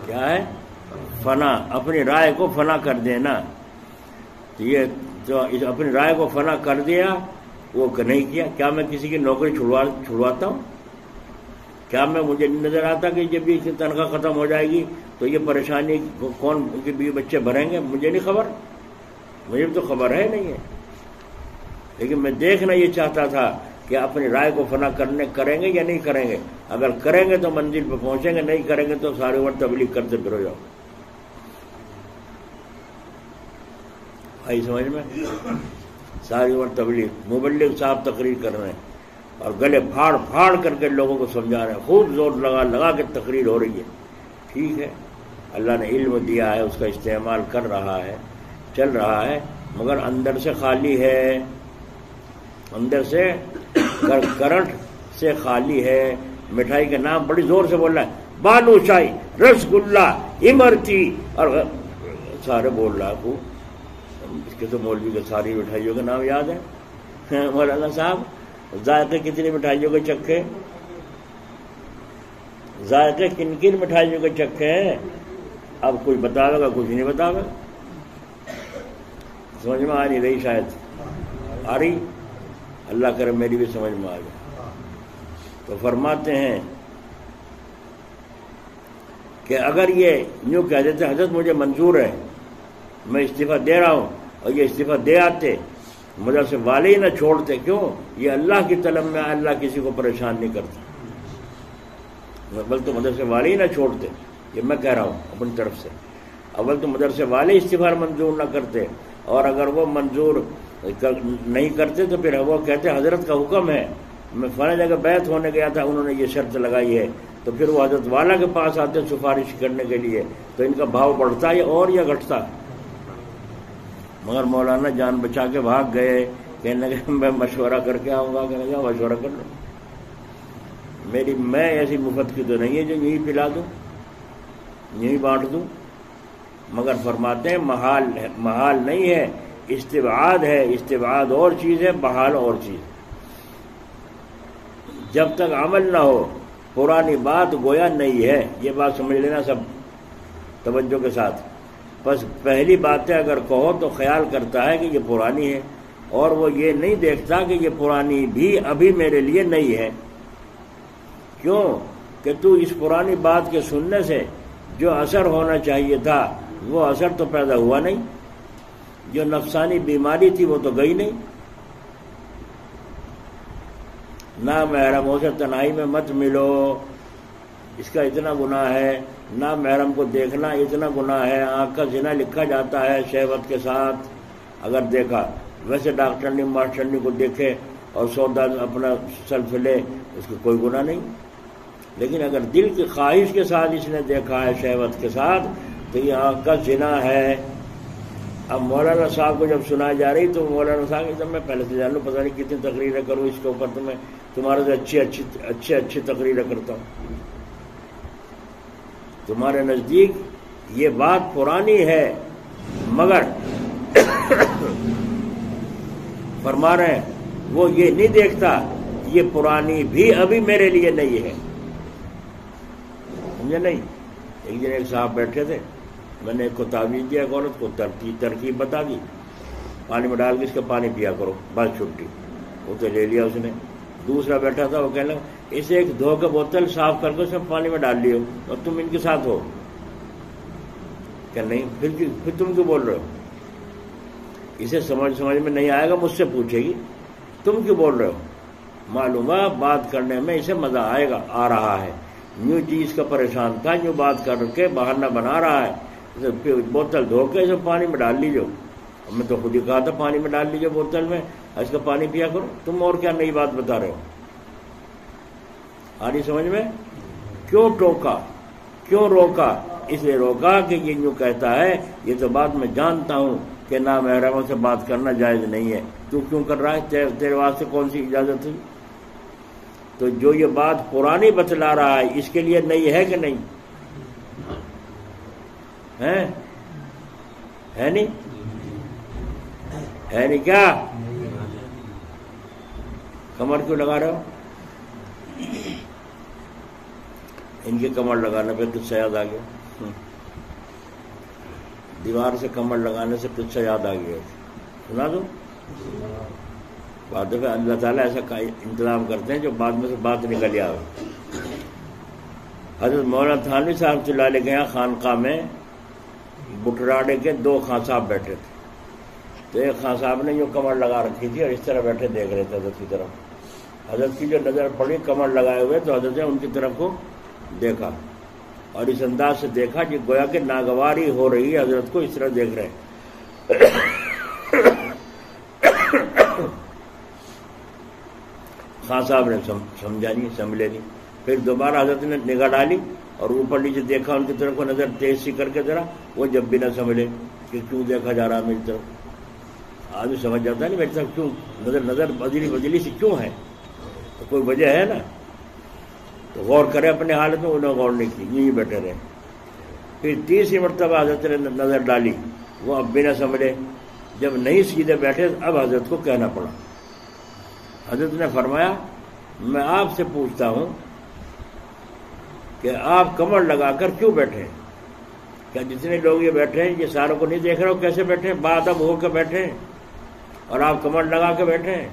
Speaker 1: کیا ہے؟ فنا، اپنی رائے کو فنا کر دینا۔ یہ جو اپنی رائے کو فنا کر دیا وہ نہیں کیا، کیا میں کسی کی نوکری چھڑواتا ہوں؟ کیا میں مجھے نہیں نظر آتا کہ جب بھی تنخواہ ختم ہو جائے گی تو یہ پریشانی کون کے بیوی بچے بھریں گے؟ مجھے نہیں خبر، مجھے تو خبر ہے نہیں ہے، لیکن میں دیکھنا یہ چاہتا تھا کہ اپنی رائے کو فنا کریں گے یا نہیں کریں گے۔ اگر کریں گے تو منزل پہ پہنچیں گے، نہیں کریں گے تو ساری عمر تبلیغ کرتے پھر ہو جاؤ۔ آئی سمجھ میں؟ ساری عمر تبلیغ، مبلغ صاحب تقریر کر رہے ہیں اور گلے پھاڑ پھاڑ کر کے لوگوں کو سمجھا رہے ہیں، خوب زور لگا کے تقریر ہو رہی ہے، ٹھیک ہے، اللہ نے علم دیا ہے، اس کا استعمال کر رہا ہے، چل رہا ہے، مگر اندر سے خالی ہے، اندر سے کرنٹ سے خالی ہے۔ مٹھائی کے نام بڑی زور سے بول رہا ہے، بالو شاہی، رس گلہ، امرتی، اور سارے بول رہا ہے خوب۔ اس کے تو مولوی کے ساری مٹھائیوں کے نام یاد ہیں مولانا صاحب۔ ذائقے کتنی مٹھائیوں کے چکھے، ذائقے کن کن مٹھائیوں کے چکھے ہیں، اب کوئی بتاوے گا، کچھ نہیں بتاوے، سمجھ میں آ نہیں رہی، شاید آ رہی، اللہ کرے میری بھی سمجھ میں آ جائے۔ تو فرماتے ہیں کہ اگر یہ یوں کہہ دیتے حضرت مجھے منظور ہے، میں استعفیٰ دے رہا ہوں، اور یہ استعفیٰ دے آتے، مدرسے والے ہی نہ چھوڑتے، کیوں؟ یہ اللہ کی طلب میں اللہ کسی کو پریشان نہیں کرتا، اول تو مدرسے والے ہی نہ چھوڑتے، یہ میں کہہ رہا ہوں اپنی طرف سے، اول تو مدرسے والے استعفیٰ منظور نہ کرتے، اور اگر وہ منظور نہیں کرتے تو پھر وہ کہتے حضرت کا حکم ہے، میں فلاں جگہ بیعت ہونے گیا تھا، انہوں نے یہ شرط لگائی ہے، تو پھر وہ حضرت والا کے پاس آتے سفارش کرنے کے لیے، تو ان کا بھاؤ بڑھتا ہے اور یا گھٹتا؟ مگر مولانا جان بچا کے بھاگ گئے، کہنے لگے میں مشورہ کر کے آؤں گا، کہنے لگا مشورہ کر لو، میں ایسی مفت کی تو نہیں ہے جو یہیں پلا دوں، یہیں بانٹ دوں، مگر فرماتے ہیں محال نہیں ہے، استبعاد ہے، استبعاد اور چیز ہے، بحال اور چیز۔ جب تک عمل نہ ہو پرانی بات گویا نہیں ہے، یہ بات سمجھ لینا سب، توجہ کے ساتھ. بس پہلی باتیں اگر کہو تو خیال کرتا ہے کہ یہ پرانی ہے، اور وہ یہ نہیں دیکھتا کہ یہ پرانی بھی ابھی میرے لیے نئی ہے. کیوں کہ تو اس پرانی بات کے سننے سے جو اثر ہونا چاہیے تھا وہ اثر تو پیدا ہوا نہیں، جو نفسانی بیماری تھی وہ تو گئی نہیں. نامحرموں سے تنہائی میں مت ملو، اس کا اتنا گناہ ہے. نامحرم کو دیکھنا اتنا گناہ ہے. آنکھ کا زنا لکھا جاتا ہے شہوت کے ساتھ اگر دیکھا. ویسے ڈاکٹرنی ماسٹرنی کو دیکھے اور سودا اپنا سلف لے، اس کو کوئی گناہ نہیں. لیکن اگر دل کی خواہش کے ساتھ اس نے دیکھا ہے شہوت کے ساتھ تو یہ آنکھ کا زنا ہے. اب مولانا صاحب کو جب سنائی جا رہی تو مولانا صاحب جب میں پہلے سے جان لوں، پتہ نہیں کتنی تقریریں کروں اس کے اوپر، تو میں تمہارے سے اچھی تقریریں کرتا ہوں. تمہارے نزدیک یہ بات پرانی ہے، مگر فرما رہے ہیں وہ یہ نہیں دیکھتا یہ پرانی بھی ابھی میرے لیے نہیں ہے. سمجھے نہیں؟ ایک دن ایک صاحب بیٹھے تھے، میں نے ایک کو تعویذ دیا، ایک عورت کو ترکیب بتا دی، پانی میں ڈال کے اس کا پانی پیا کرو، بس چھٹی. وہ تو لے لیا اس نے. دوسرا بیٹھا تھا، وہ کہنے لگا اسے ایک دھو کے بوتل صاف کر کے اس میں پانی میں ڈال لیو اور تم ان کے ساتھ ہو. کہ نہیں، پھر تم کیوں بول رہے ہو؟ اسے سمجھ میں نہیں آئے گا، مجھ سے پوچھے گی تم کیوں بول رہے ہو. معلوم ہے بات کرنے میں اسے مزہ آئے گا، آ رہا ہے. یوں چیز کا پریشان تھا، یوں بات کر کے بہانہ بنا رہا ہے. بوتل دھو کے اسے پانی میں ڈال لیجو. میں تو خود ہی کہا تھا پانی میں ڈال لیجو بوتل میں، اس کا پانی پیا کرو. تم اور کیا نئی بات بتا رہے ہو؟ آ رہی سمجھ میں؟ کیوں ٹوکا، کیوں روکا؟ اس لیے روکا کہ یہ یوں کہتا ہے یہ تو بات میں جانتا ہوں کہ نامحرموں سے بات کرنا جائز نہیں ہے. تو کیوں کر رہا ہے؟ تیرے واسطے کون سی اجازت ہوئی؟ تو جو یہ بات پرانی بتلا رہا ہے اس کے لیے نئی ہے کہ نہیں ہے؟ نہیں ہے نہیں کیا؟ کمر کیوں لگا رہے ہو؟ ان کے کمر لگانے پہ قصہ یاد آ گیا. دیوار سے کمر لگانے سے قصہ یاد آ گیا. سنا دو بات ہے. اللہ تعالیٰ ایسا انتظام کرتے ہیں جو بعد میں سے بات نکل آئے. حضرت مولانا تھانوی صاحب سے لے کے یہاں خانقاہ میں بٹراڑے کے 2 خان صاحب بیٹھے تھے. تو ایک خان صاحب نے جو کمر لگا رکھی تھی اور اس طرح بیٹھے دیکھ رہے تھے حضرت کی طرف. حضرت کی جو نظر پڑی کمر لگائے ہوئے تو حضرت نے ان کی طرف کو دیکھا اور اس انداز سے دیکھا کہ گویا کہ ناگواری ہو رہی ہے، حضرت کو اس طرح دیکھ رہے ہیں. خان صاحب نے سمجھا نہیں، سمجھے نہیں. پھر دوبارہ حضرت نے نگاہ ڈالی اور اوپر نیچے دیکھا ان کی طرف کو، نظر تیز سی کر کے ذرا. وہ جب بھی نہ سمجھے کہ کیوں دیکھا جا رہا میری طرف. آدمی سمجھ جاتا ہے نہیں میری طرف کیوں نظر بدلی سی کیوں ہے، تو کوئی وجہ ہے نا. تو غور کرے اپنے حالت میں، انہوں نے غور نہیں کی، یوں بیٹھے رہے. پھر 30 مرتبہ حضرت نے نظر ڈالی، وہ اب بھی نہ سمجھے. جب نہیں سیدھے بیٹھے اب حضرت کو کہنا پڑا. حضرت نے فرمایا میں آپ سے پوچھتا ہوں کہ آپ کمر لگا کر کیوں بیٹھے ہیں؟ کیا جتنے لوگ یہ بیٹھے ہیں یہ ساروں کو نہیں دیکھ رہے ہو کیسے بیٹھے ہیں؟ باادب ہو کے بیٹھے ہیں اور آپ کمر لگا کے بیٹھے ہیں.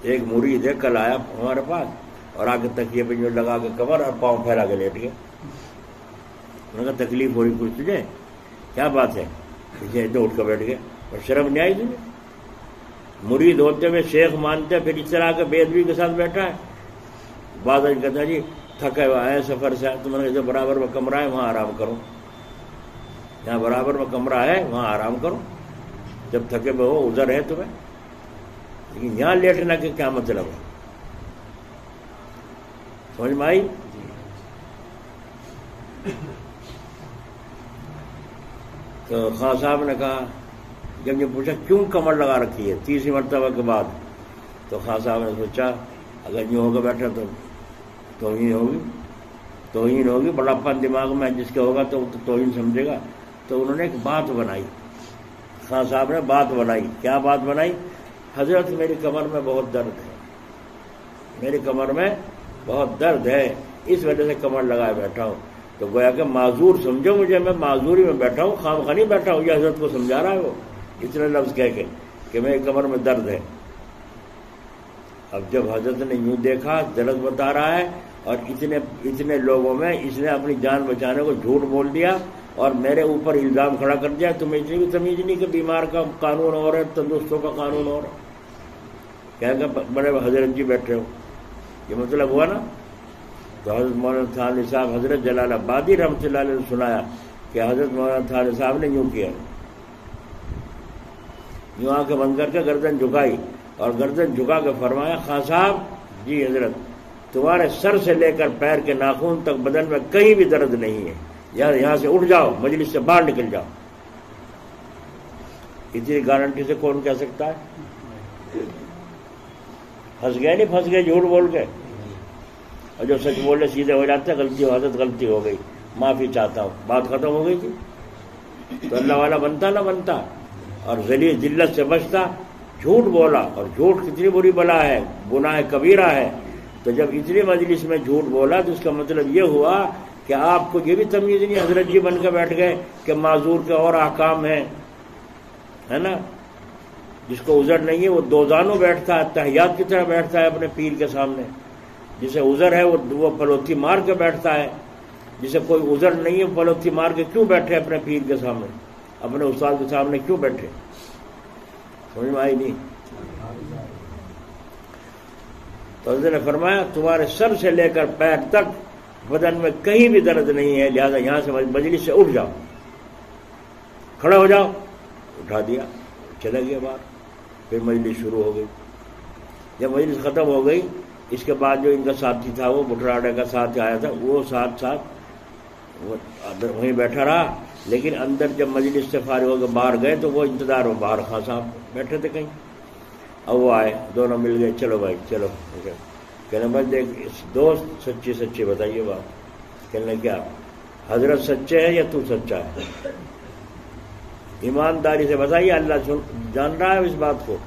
Speaker 1: ایک مرید ہے کل آیا ہمارے پاس اور آ کے تکیے پہ جو لگا کے کمر اور پاؤں پھیلا کے لیٹ گیا. انہوں نے کہا تکلیف ہو رہی کچھ تجھے؟ کیا بات ہے؟ پیچھے ادھر اٹھ کے بیٹھ گیا. اور شرم نہیں آئی تجھے؟ مرید ہوتے ہوئے شیخ مانتے پھر اس طرح کے بے ادبی کے ساتھ بیٹھا ہے. بعض کہتا ہے جی تھکے ہوئے آئے سفر سے، تم نے برابر میں کمرہ ہے وہاں آرام کرو. جہاں برابر میں کمرہ ہے وہاں آرام کرو، جب تھکے ہوئے ہو ادھر ہے تمہیں. لیکن یہاں لیٹنا کے کیا مطلب ہے؟ سمجھ میں آئی؟ تو خان صاحب نے کہا، جب یہ پوچھا کیوں کمر لگا رکھی ہے 30 مرتبہ کے بعد، تو خان صاحب نے سوچا اگر یوں ہوگا بیٹھا تو توہین ہوگی بڑاپن دماغ میں جس کے ہوگا تو توہین سمجھے گا. تو انہوں نے ایک بات بنائی، خان صاحب نے بات بنائی. کیا بات بنائی؟ حضرت میری کمر میں بہت درد ہے، میری کمر میں بہت درد ہے، اس وجہ سے کمر لگائے بیٹھا ہوں. تو گویا کہ معذور سمجھو مجھے، میں معذوری میں بیٹھا ہوں، خواہ نہیں بیٹھا ہوں، یہ حضرت کو سمجھا رہا ہے وہ اتنے لفظ کہہ کے کہ میری کمر میں درد ہے۔ اب جب حضرت نے یوں دیکھا، درد بتا رہا ہے، اور اتنے لوگوں میں اس نے اپنی جان بچانے کو جھوٹ بول دیا اور میرے اوپر الزام کھڑا کر دیا، تمہیں اتنی بھی تمیز نہیں کہ بیمار کا قانون اور ہے، تندرستوں کا قانون اور ہے، کہہ کہ بڑے حضرت جی بیٹھے ہو، یہ مطلب ہوا نا۔ تو حضرت مولانا تھانوی صاحب حضرت جلال آبادی رحمۃ اللہ علیہ نے سنایا کہ حضرت مولانا تھانوی صاحب نے یوں کیا، یوں آنکھیں بند کر کے گردن جھکائی اور گردن جھکا کے فرمایا، خان صاحب جی حضرت، تمہارے سر سے لے کر پیر کے ناخن تک بدن میں کہیں بھی درد نہیں ہے، یہاں سے اٹھ جاؤ، مجلس سے باہر نکل جاؤ۔ اتنی گارنٹی سے کون کہہ سکتا ہے؟ پھنس گئے نہیں پھنس گئے جھوٹ بول کے؟ اور جو سچ بولے سیدھے ہو جاتے ہیں، غلطی ہو حضرت غلطی ہو گئی، معافی چاہتا ہوں، بات ختم ہو گئی تھی۔ تو اللہ والا بنتا نہ بنتا اور ذلیل ذلت سے بچتا، جھوٹ بولا، اور جھوٹ کتنی بری بلا ہے، گناہ کبیرہ ہے۔ تو جب اتنی مجلس میں جھوٹ بولا تو اس کا مطلب یہ ہوا کہ آپ کو یہ بھی تمیز نہیں، حضرت جی بن کے بیٹھ گئے کہ معذور کے اور احکام ہیں، ہے نا۔ جس کو عذر نہیں ہے وہ دوزانوں بیٹھتا ہے، تحیات کی طرح بیٹھتا ہے اپنے پیر کے سامنے، جسے عذر ہے وہ پلوتھی مار کے بیٹھتا ہے، جسے کوئی عذر نہیں ہے پلوتھی مار کے کیوں بیٹھے اپنے پیر کے سامنے، اپنے استاد کے سامنے کیوں بیٹھے؟ سمجھ میں آئی نہیں؟ تو حضرت نے فرمایا، تمہارے سر سے لے کر پیر تک بدن میں کہیں بھی درد نہیں ہے، لہذا یہاں سے مجلس سے اٹھ جاؤ، کھڑے ہو جاؤ۔ اٹھا دیا، چلا گیا باہر۔ پھر مجلس شروع ہو گئی۔ جب مجلس ختم ہو گئی، اس کے بعد جو ان کا ساتھی تھا، وہ بٹراڈے کا ساتھ آیا تھا، وہ ساتھ وہیں بیٹھا رہا، لیکن اندر جب مجلس سے فارغ ہو کے باہر گئے تو وہ انتظار میں باہر خان صاحب بیٹھے تھے کہیں۔ اب وہ آئے، دونوں مل گئے، چلو بھائی چلو، کہنے بھائی دیکھ دوست، سچی بتائیے بات۔ کہنے کیا، حضرت سچے ہیں یا تو سچا ہے؟ ایمانداری سے بتائیے، اللہ جان رہا ہے اس بات کو،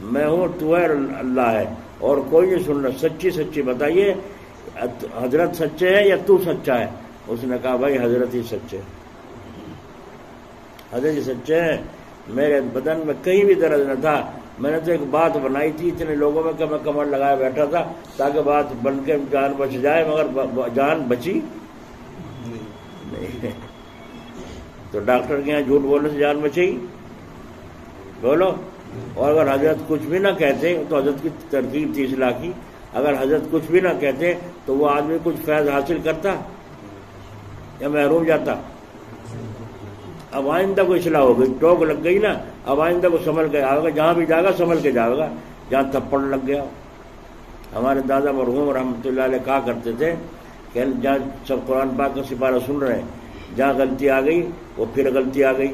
Speaker 1: میں ہوں، تو ہے، اللہ ہے، اور کوئی نہیں سن رہا، سچی بتائیے، حضرت سچے ہیں یا تو سچا ہے؟ اس نے کہا بھائی حضرت ہی سچے، حضرت ہی سچے ہیں، میرے بدن میں کہیں بھی درد نہ تھا، میں نے تو ایک بات بنائی تھی اتنے لوگوں میں کہ میں کمر لگائے بیٹھا تھا تاکہ بات بن کے جان بچ جائے، مگر جان بچی نہیں۔ تو ڈاکٹر کے یہاں جھوٹ بولنے سے جان بچے گی؟ بولو۔ اور اگر حضرت کچھ بھی نہ کہتے تو حضرت کی ترکیب تھی اصلاح کی، اگر حضرت کچھ بھی نہ کہتے تو وہ آدمی کچھ فیض حاصل کرتا یا محروم جاتا؟ اب آئندہ کو اصلاح ہو گئی، ٹوک لگ گئی نا، اب آئندہ کو سنبھل کے آئے گا، جہاں بھی جائے گا سنبھل کے جائے گا، جہاں تھپڑ لگ گیا۔ ہمارے دادا مرحوم رحمۃ اللہ علیہ کہا کرتے تھے کہ جہاں سب قرآن پاک کا سپارہ سن رہے ہیں، جہاں غلطی آ گئی وہ پھر غلطی آ گئی،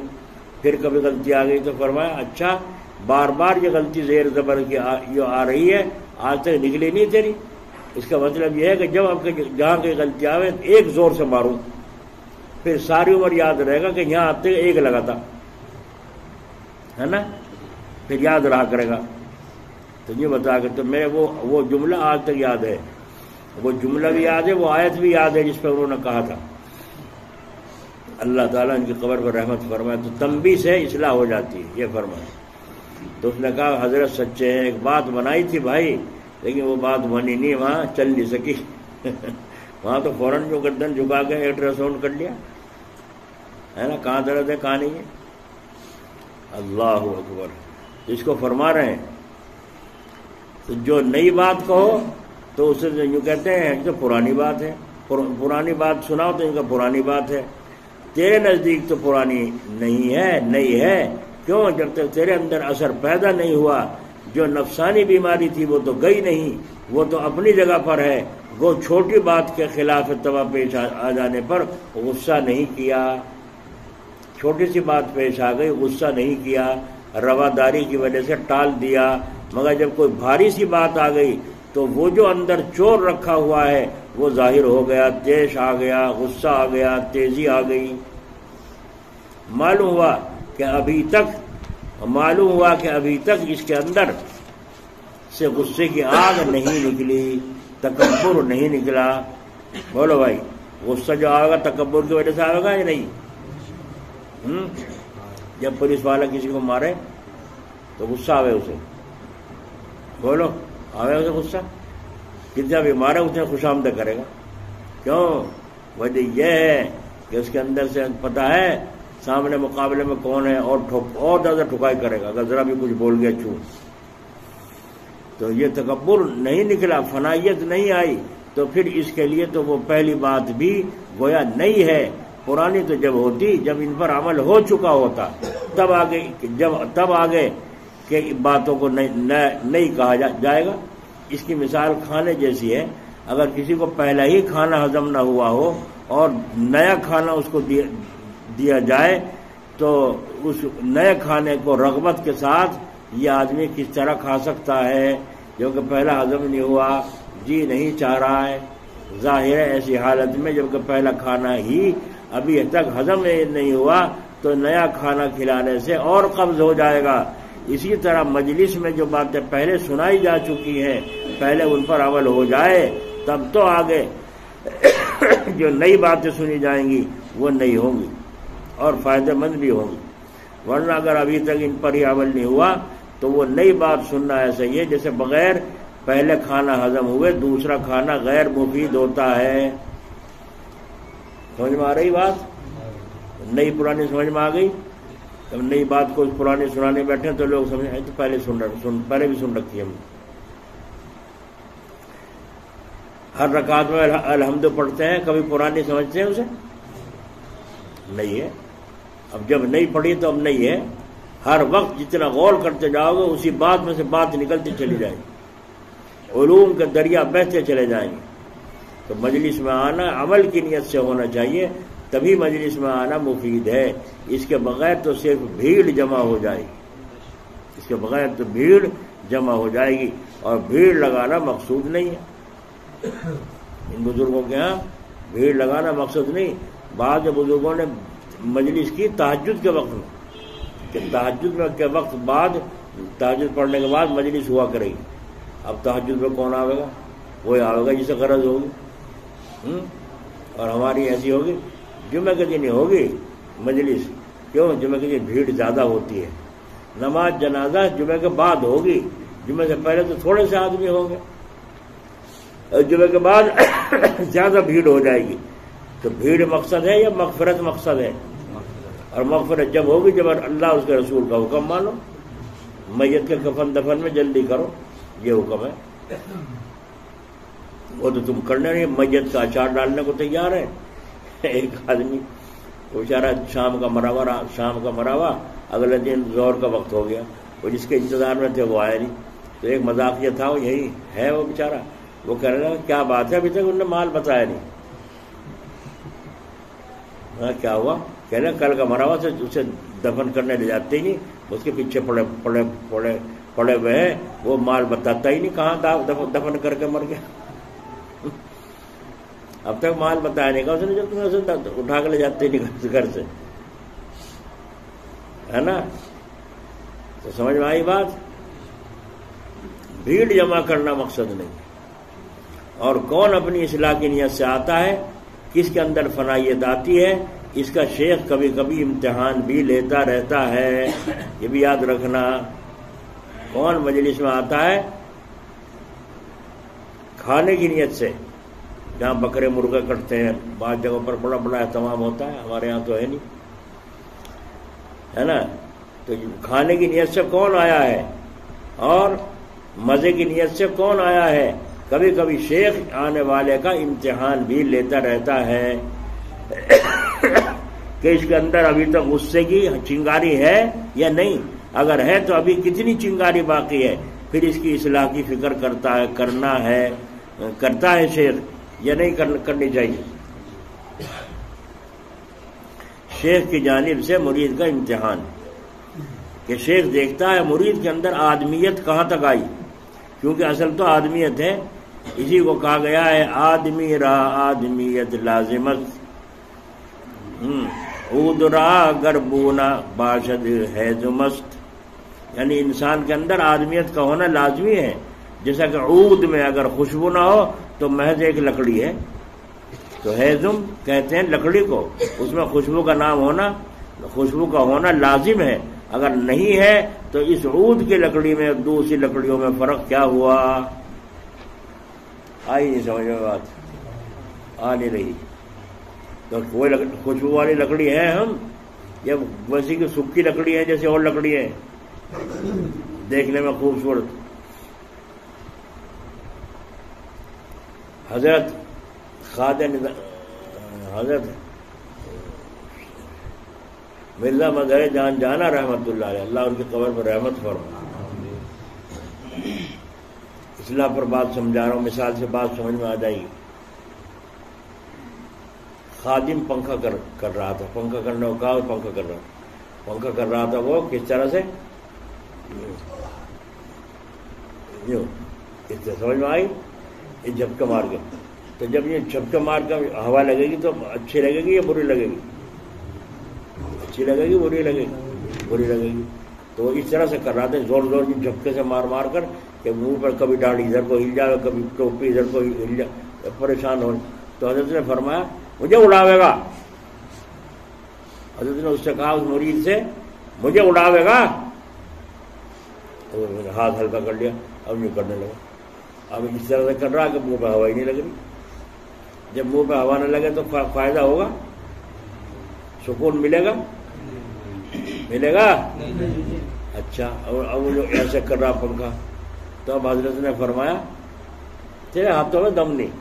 Speaker 1: پھر کبھی غلطی آ گئی تو فرمایا اچھا بار بار یہ غلطی زیر زبر کی یہ آ رہی ہے، آج تک نکلی نہیں تیری، اس کا مطلب یہ ہے کہ جب آپ کے جہاں کی غلطی آوے ایک زور سے ماروں، پھر ساری عمر یاد رہے گا کہ یہاں آتے ایک لگا تھا، ہے نا، پھر یاد رہا کرے گا۔ تو یہ بتا کہ تو میں وہ جملہ آج تک یاد ہے، وہ جملہ بھی یاد ہے، وہ آیت بھی یاد ہے جس پہ انہوں نے کہا تھا۔ اللہ تعالیٰ ان کی قبر پر رحمت فرمائے۔ تو تنبیہ سے اصلاح ہو جاتی ہے، یہ فرمائے۔ تو اس نے کہا حضرت سچے ہیں، ایک بات بنائی تھی بھائی، لیکن وہ بات بنی نہیں، وہاں چل نہیں سکی وہاں تو فوراً جو گردن جھکا کے الٹرا ساؤنڈ کر لیا، ہے نا، کہاں درد ہے کہاں نہیں ہے۔ اللہ اکبر۔ اس کو فرما رہے ہیں تو جو نئی بات کہو تو اسے یوں کہتے ہیں کہ پرانی بات ہے، پرانی بات سناؤ تو ان کا پرانی بات ہے، تیرے نزدیک تو پرانی نہیں ہے، نئی ہے۔ کیوں؟ جب تک تیرے اندر اثر پیدا نہیں ہوا، جو نفسانی بیماری تھی وہ تو گئی نہیں، وہ تو اپنی جگہ پر ہے۔ وہ چھوٹی بات کے خلاف اتباع پیش آ جانے پر غصہ نہیں کیا، چھوٹی سی بات پیش آ گئی غصہ نہیں کیا، رواداری کی وجہ سے ٹال دیا، مگر جب کوئی بھاری سی بات آ گئی تو وہ جو اندر چور رکھا ہوا ہے وہ ظاہر ہو گیا، تیش آ گیا، غصہ آ گیا، تیزی آ گئی۔ معلوم ہوا کہ ابھی تک اس کے اندر سے غصے کی آگ نہیں نکلی، تکبر نہیں نکلا۔ بولو بھائی، غصہ جو آئے گا تکبر کی وجہ سے آئے گا یا نہیں؟ جب پولیس والا کسی کو مارے تو غصہ آئے اسے، بولو آئے اسے غصہ؟ کتنا بھی مارے اتنے خوش آمدید کرے گا. کیوں؟ وجہ یہ ہے کہ اس کے اندر سے پتہ ہے سامنے مقابلے میں کون ہے، اور زیادہ ٹھکائی کرے گا اگر ذرا بھی کچھ بول گیا چھو. تو یہ تکبر نہیں نکلا، فنائیت نہیں آئی، تو پھر اس کے لیے تو وہ پہلی بات بھی گویا نہیں ہے. پرانی تو جب ہوتی جب ان پر عمل ہو چکا ہوتا تب آگے کہ باتوں کو نہیں کہا جائے گا. اس کی مثال کھانے جیسی ہے. اگر کسی کو پہلا ہی کھانا ہضم نہ ہوا ہو اور نیا کھانا اس کو دیا جائے تو اس نئے کھانے کو رغبت کے ساتھ یہ آدمی کس طرح کھا سکتا ہے جو کہ پہلا ہضم نہیں ہوا، جی نہیں چاہ رہا ہے. ظاہر ہے ایسی حالت میں جب کہ پہلا کھانا ہی ابھی تک ہضم نہیں ہوا تو نیا کھانا کھلانے سے اور قبض ہو جائے گا. اسی طرح مجلس میں جو باتیں پہلے سنائی جا چکی ہیں پہلے ان پر عمل ہو جائے تب تو آگے جو نئی باتیں سنی جائیں گی وہ نہیں ہوں گی اور فائدہ مند بھی ہوں گی. ورنہ اگر ابھی تک ان پر ہی عمل نہیں ہوا تو وہ نئی بات سننا ایسا ہی ہے جیسے بغیر پہلے کھانا ہضم ہوئے دوسرا کھانا غیر مفید ہوتا ہے. سمجھ میں آ رہی بات؟ نئی پرانی سمجھ میں آ گئی. جب نئی بات کو پرانی سنانے بیٹھے تو لوگ سمجھ تو پہلے بھی سن رکھی ہم نے. ہر رکعت میں الحمد پڑھتے ہیں، کبھی پرانی سمجھتے ہیں اسے؟ نہیں ہے. اب جب نہیں پڑھی تو اب نہیں ہے. ہر وقت جتنا غور کرتے جاؤ گے اسی بات میں سے بات نکلتی چلی جائے گی، علوم کے دریا بہتے چلے جائیں گے. تو مجلس میں آنا عمل کی نیت سے ہونا چاہیے، تبھی مجلس میں آنا مفید ہے. اس کے بغیر تو صرف بھیڑ جمع ہو جائے گی، اس کے بغیر تو بھیڑ جمع ہو جائے گی اور بھیڑ لگانا مقصود نہیں ہے. ان بزرگوں کے ہاں بھیڑ لگانا مقصد نہیں. بعض بزرگوں نے مجلس کی تہجد کے وقت میں کہ تہجد کے وقت بعد تہجد پڑھنے کے بعد مجلس ہوا کرے گی. اب تہجد میں کون آئے گا؟ وہی آئے گا جسے غرض ہوگی. اور ہماری ایسی ہوگی جمعہ کے دن ہوگی مجلس. کیوں؟ جمعہ کے دن بھیڑ زیادہ ہوتی ہے. نماز جنازہ جمعہ کے بعد ہوگی، جمعہ سے پہلے تو تھوڑے سے آدمی ہوں گے، جمعہ کے بعد زیادہ بھیڑ ہو جائے گی. تو بھیڑ مقصد ہے یا مغفرت مقصد ہے؟ اور مغفرت جب ہوگی جب اللہ اس کے رسول کا حکم مانو. میت کے کفن دفن میں جلدی کرو، یہ حکم ہے. وہ تو تم کرنے نہیں، میت کا اچار ڈالنے کو تیار ہے. ایک آدمی بیچارہ شام کا مراوا اگلے دن ظہر کا وقت ہو گیا، وہ جس کے انتظار میں تھے وہ آیا نہیں. تو ایک مذاق یہ تھا، وہ یہی ہے وہ بیچارہ، وہ کہہ رہا کیا بات ہے ابھی تک انہوں نے مال بتایا نہیں. کیا ہوا؟ کہہ رہے کل کا مراوا سے اسے دفن کرنے لے جاتے ہی نہیں، اس کے پیچھے پڑے ہوئے ہیں، وہ مال بتاتا ہی نہیں کہاں دفن کر کے مر گیا. اب تک مال بتایا نہیں، کہا اس نے جب تمہیں اسے اٹھا کے لے جاتے ہی نہیں گھر سے، ہے نا. تو سمجھ میں آئی بات؟ بھیڑ جمع کرنا مقصد نہیں. اور کون اپنی اصلاح کی نیت سے آتا ہے، کس کے اندر فنائیت آتی ہے، اس کا شیخ کبھی کبھی امتحان بھی لیتا رہتا ہے. یہ بھی یاد رکھنا. کون مجلس میں آتا ہے کھانے کی نیت سے، جہاں بکرے مرغے کٹتے ہیں، بعض جگہوں پر بڑا بڑا اہتمام ہوتا ہے، ہمارے یہاں تو ہے نہیں، ہے نا. تو کھانے کی نیت سے کون آیا ہے اور مزے کی نیت سے کون آیا ہے. کبھی کبھی شیخ آنے والے کا امتحان بھی لیتا رہتا ہے کہ اس کے اندر ابھی تک غصے کی چنگاری ہے یا نہیں. اگر ہے تو ابھی کتنی چنگاری باقی ہے، پھر اس کی اصلاح کی فکر کرتا ہے شیخ یا نہیں کرنی چاہیے. شیخ کی جانب سے مرید کا امتحان کہ شیخ دیکھتا ہے مرید کے اندر آدمیت کہاں تک آئی، کیونکہ اصل تو آدمیت ہے. اسی کو کہا گیا ہے آدمی را آدمیت لازمت، عود را گربونا باشد ہے جو مست. یعنی انسان کے اندر آدمیت کا ہونا لازمی ہے. جیسا کہ عود میں اگر خوشبو نہ ہو تو محض ایک لکڑی ہے، تو ہیزم کہتے ہیں لکڑی کو، اس میں خوشبو کا نام ہونا، خوشبو کا ہونا لازم ہے، اگر نہیں ہے تو اس عود کی لکڑی میں دوسری لکڑیوں میں فرق کیا ہوا؟ آئی نہیں سمجھ میں بات، آ نہیں رہی۔ تو کوئی خوشبو والی لکڑی ہے ہم، یا ویسی کی سکی لکڑی ہے جیسے اور لکڑی ہے دیکھنے میں خوبصورت؟ حضرت مرزا مظہر جان جانا رحمت اللہ علیہ، اللہ ان کی قبر پر رحمت فرما۔ اصلاح پر بات سمجھا رہا ہوں، مثال سے بات سمجھ میں آ جائے گی۔ خادم پنکھا کر رہا تھا، پنکھا کرنے کو کہا، پنکھا کر رہا تھا وہ کس طرح سے؟ یوں، اس سے سمجھ میں آئی؟ یہ جھپکا مار کے، تو جب یہ جھپکا مار کر ہوا لگے گی تو اچھی لگے گی یا بری لگے گی؟ اچھی لگے گی، بری لگے گی؟ بری لگے گی۔ تو وہ اس طرح سے کر رہا تھا، زور زور کی جھپکے سے مار مار کر کہ منہ پر کبھی داڑھی ادھر کو ہل جائے، کبھی ٹوپی ادھر کو ہل جائے، پریشان ہو۔ تو حضرت نے فرمایا مجھے اڑاوے گا؟ حضرت نے اس سے کہا، اس مرید سے، مجھے اڑاوے گا؟ تو ہاتھ ہلکا کر لیا، اب یوں کرنے لگا، اب اس طرح سے کر رہا کہ منہ پہ ہوا ہی نہیں لگ رہی۔ جب منہ پہ ہوا نہ لگے تو فائدہ ہوگا؟ سکون ملے گا؟ ملے گا؟ اچھا، اب جو ایسے کر رہا پنکھا، تو اب حضرت نے فرمایا تیرے ہاتھوں میں دم نہیں،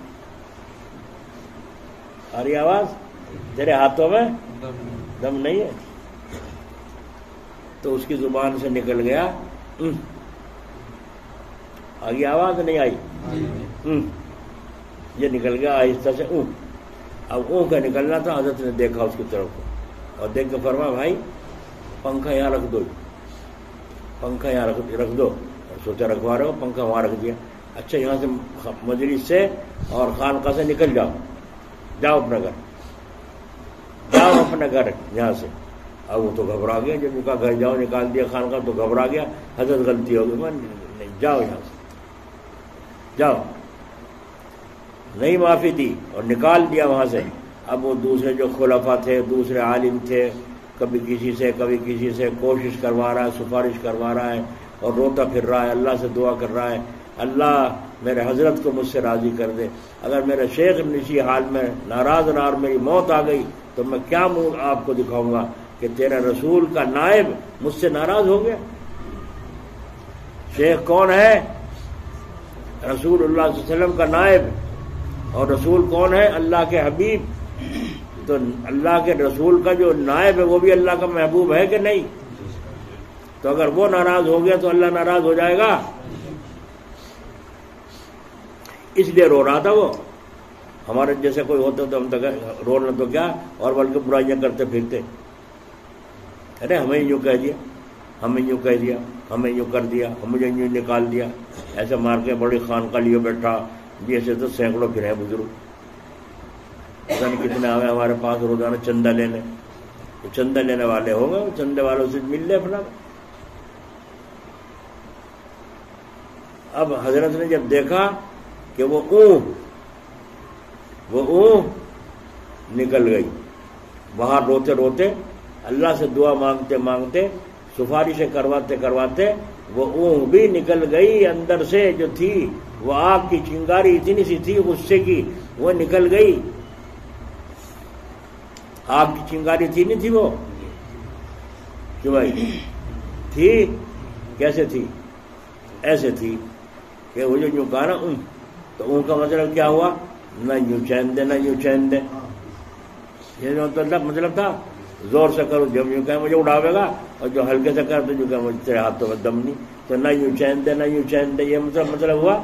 Speaker 1: آ رہی آواز؟ تیرے ہاتھوں میں دم نہیں ہے۔ تو اس کی زبان سے نکل گیا آگے آواز نہیں آئی، یہ نکل گیا آہستہ سے اب کا نکلنا تھا۔ حضرت نے دیکھا اس کی طرف اور دیکھ کے فرمایا بھائی پنکھا یہاں رکھ دو، پنکھا یہاں رکھ دو۔ اور سوچا رکھوا رہے ہو، پنکھا وہاں رکھ دیا۔ اچھا یہاں سے مجلس سے اور خانقاہ سے نکل جاؤ، جاؤ اپنا گھر، جاؤ اپنا گھر یہاں سے۔ اب وہ تو گھبرا گیا، جب ان کا گھر جاؤ نکال دیا خانقاہ تو گھبرا گیا، حضرت غلطی ہو گئی، نہیں جاؤ یہاں سے، جاؤ۔ نہیں معافی دی اور نکال دیا وہاں سے۔ اب وہ دوسرے جو خلفاء تھے، دوسرے عالم تھے، کبھی کسی سے کوشش کروا رہا ہے، سفارش کروا رہا ہے اور روتا پھر رہا ہے، اللہ سے دعا کر رہا ہے، اللہ میرے حضرت کو مجھ سے راضی کر دے، اگر میرے شیخ اسی حال میں ناراض رہا اور میری موت آ گئی تو میں کیا منہ آپ کو دکھاؤں گا کہ تیرے رسول کا نائب مجھ سے ناراض ہو گیا۔ شیخ کون ہے؟ رسول اللہ صلی اللہ علیہ وسلم کا نائب، اور رسول کون ہے؟ اللہ کے حبیب۔ تو اللہ کے رسول کا جو نائب ہے وہ بھی اللہ کا محبوب ہے کہ نہیں؟ تو اگر وہ ناراض ہو گیا تو اللہ ناراض ہو جائے گا؟ اس لیے رو رہا تھا وہ۔ ہمارے جیسے کوئی ہوتا تو ہم تو رونا تو کیا، اور بلکہ برائیاں کرتے پھرتے، ارے ہمیں یوں کہہ دیا، ہمیں یوں کہہ دیا، ہمیں یوں کر دیا، مجھے یوں نکال دیا، ایسے مار کے بڑی خانقاہ لیے بیٹھا۔ جیسے تو سینکڑوں پھر ہیں بزرگ، پتہ نہیں کتنے آئے ہمارے پاس روزانہ چندہ لینے، تو چندہ لینے والے ہوں گے، چندے والوں سے مل لے اپنا۔ اب حضرت نے جب دیکھا کہ وہ نکل گئی، باہر روتے روتے اللہ سے دعا مانگتے مانگتے، سفارشیں کرواتے کرواتے وہ بھی نکل گئی اندر سے، جو تھی وہ آگ کی چنگاری اتنی سی تھی غصے کی، وہ نکل گئی۔ آگ کی چنگاری تھی نہیں تھی وہ؟ کیوں بھائی تھی؟ کیسے تھی؟ ایسے تھی کہ وہ جو یوں کہا نا تو کا مطلب کیا ہوا؟ نہ یوں چین دے، نہ یوں چین دے، یہ مطلب تھا زور سے کرو، جب یوں کہیں مجھے اڑاوے گا، اور جو ہلکے سے کر تو جو کہ مجھے تیرے ہاتھوں میں دم نہیں، تو نہ یوں چین دے، نہ یوں چین دے، یہ مطلب ہوا۔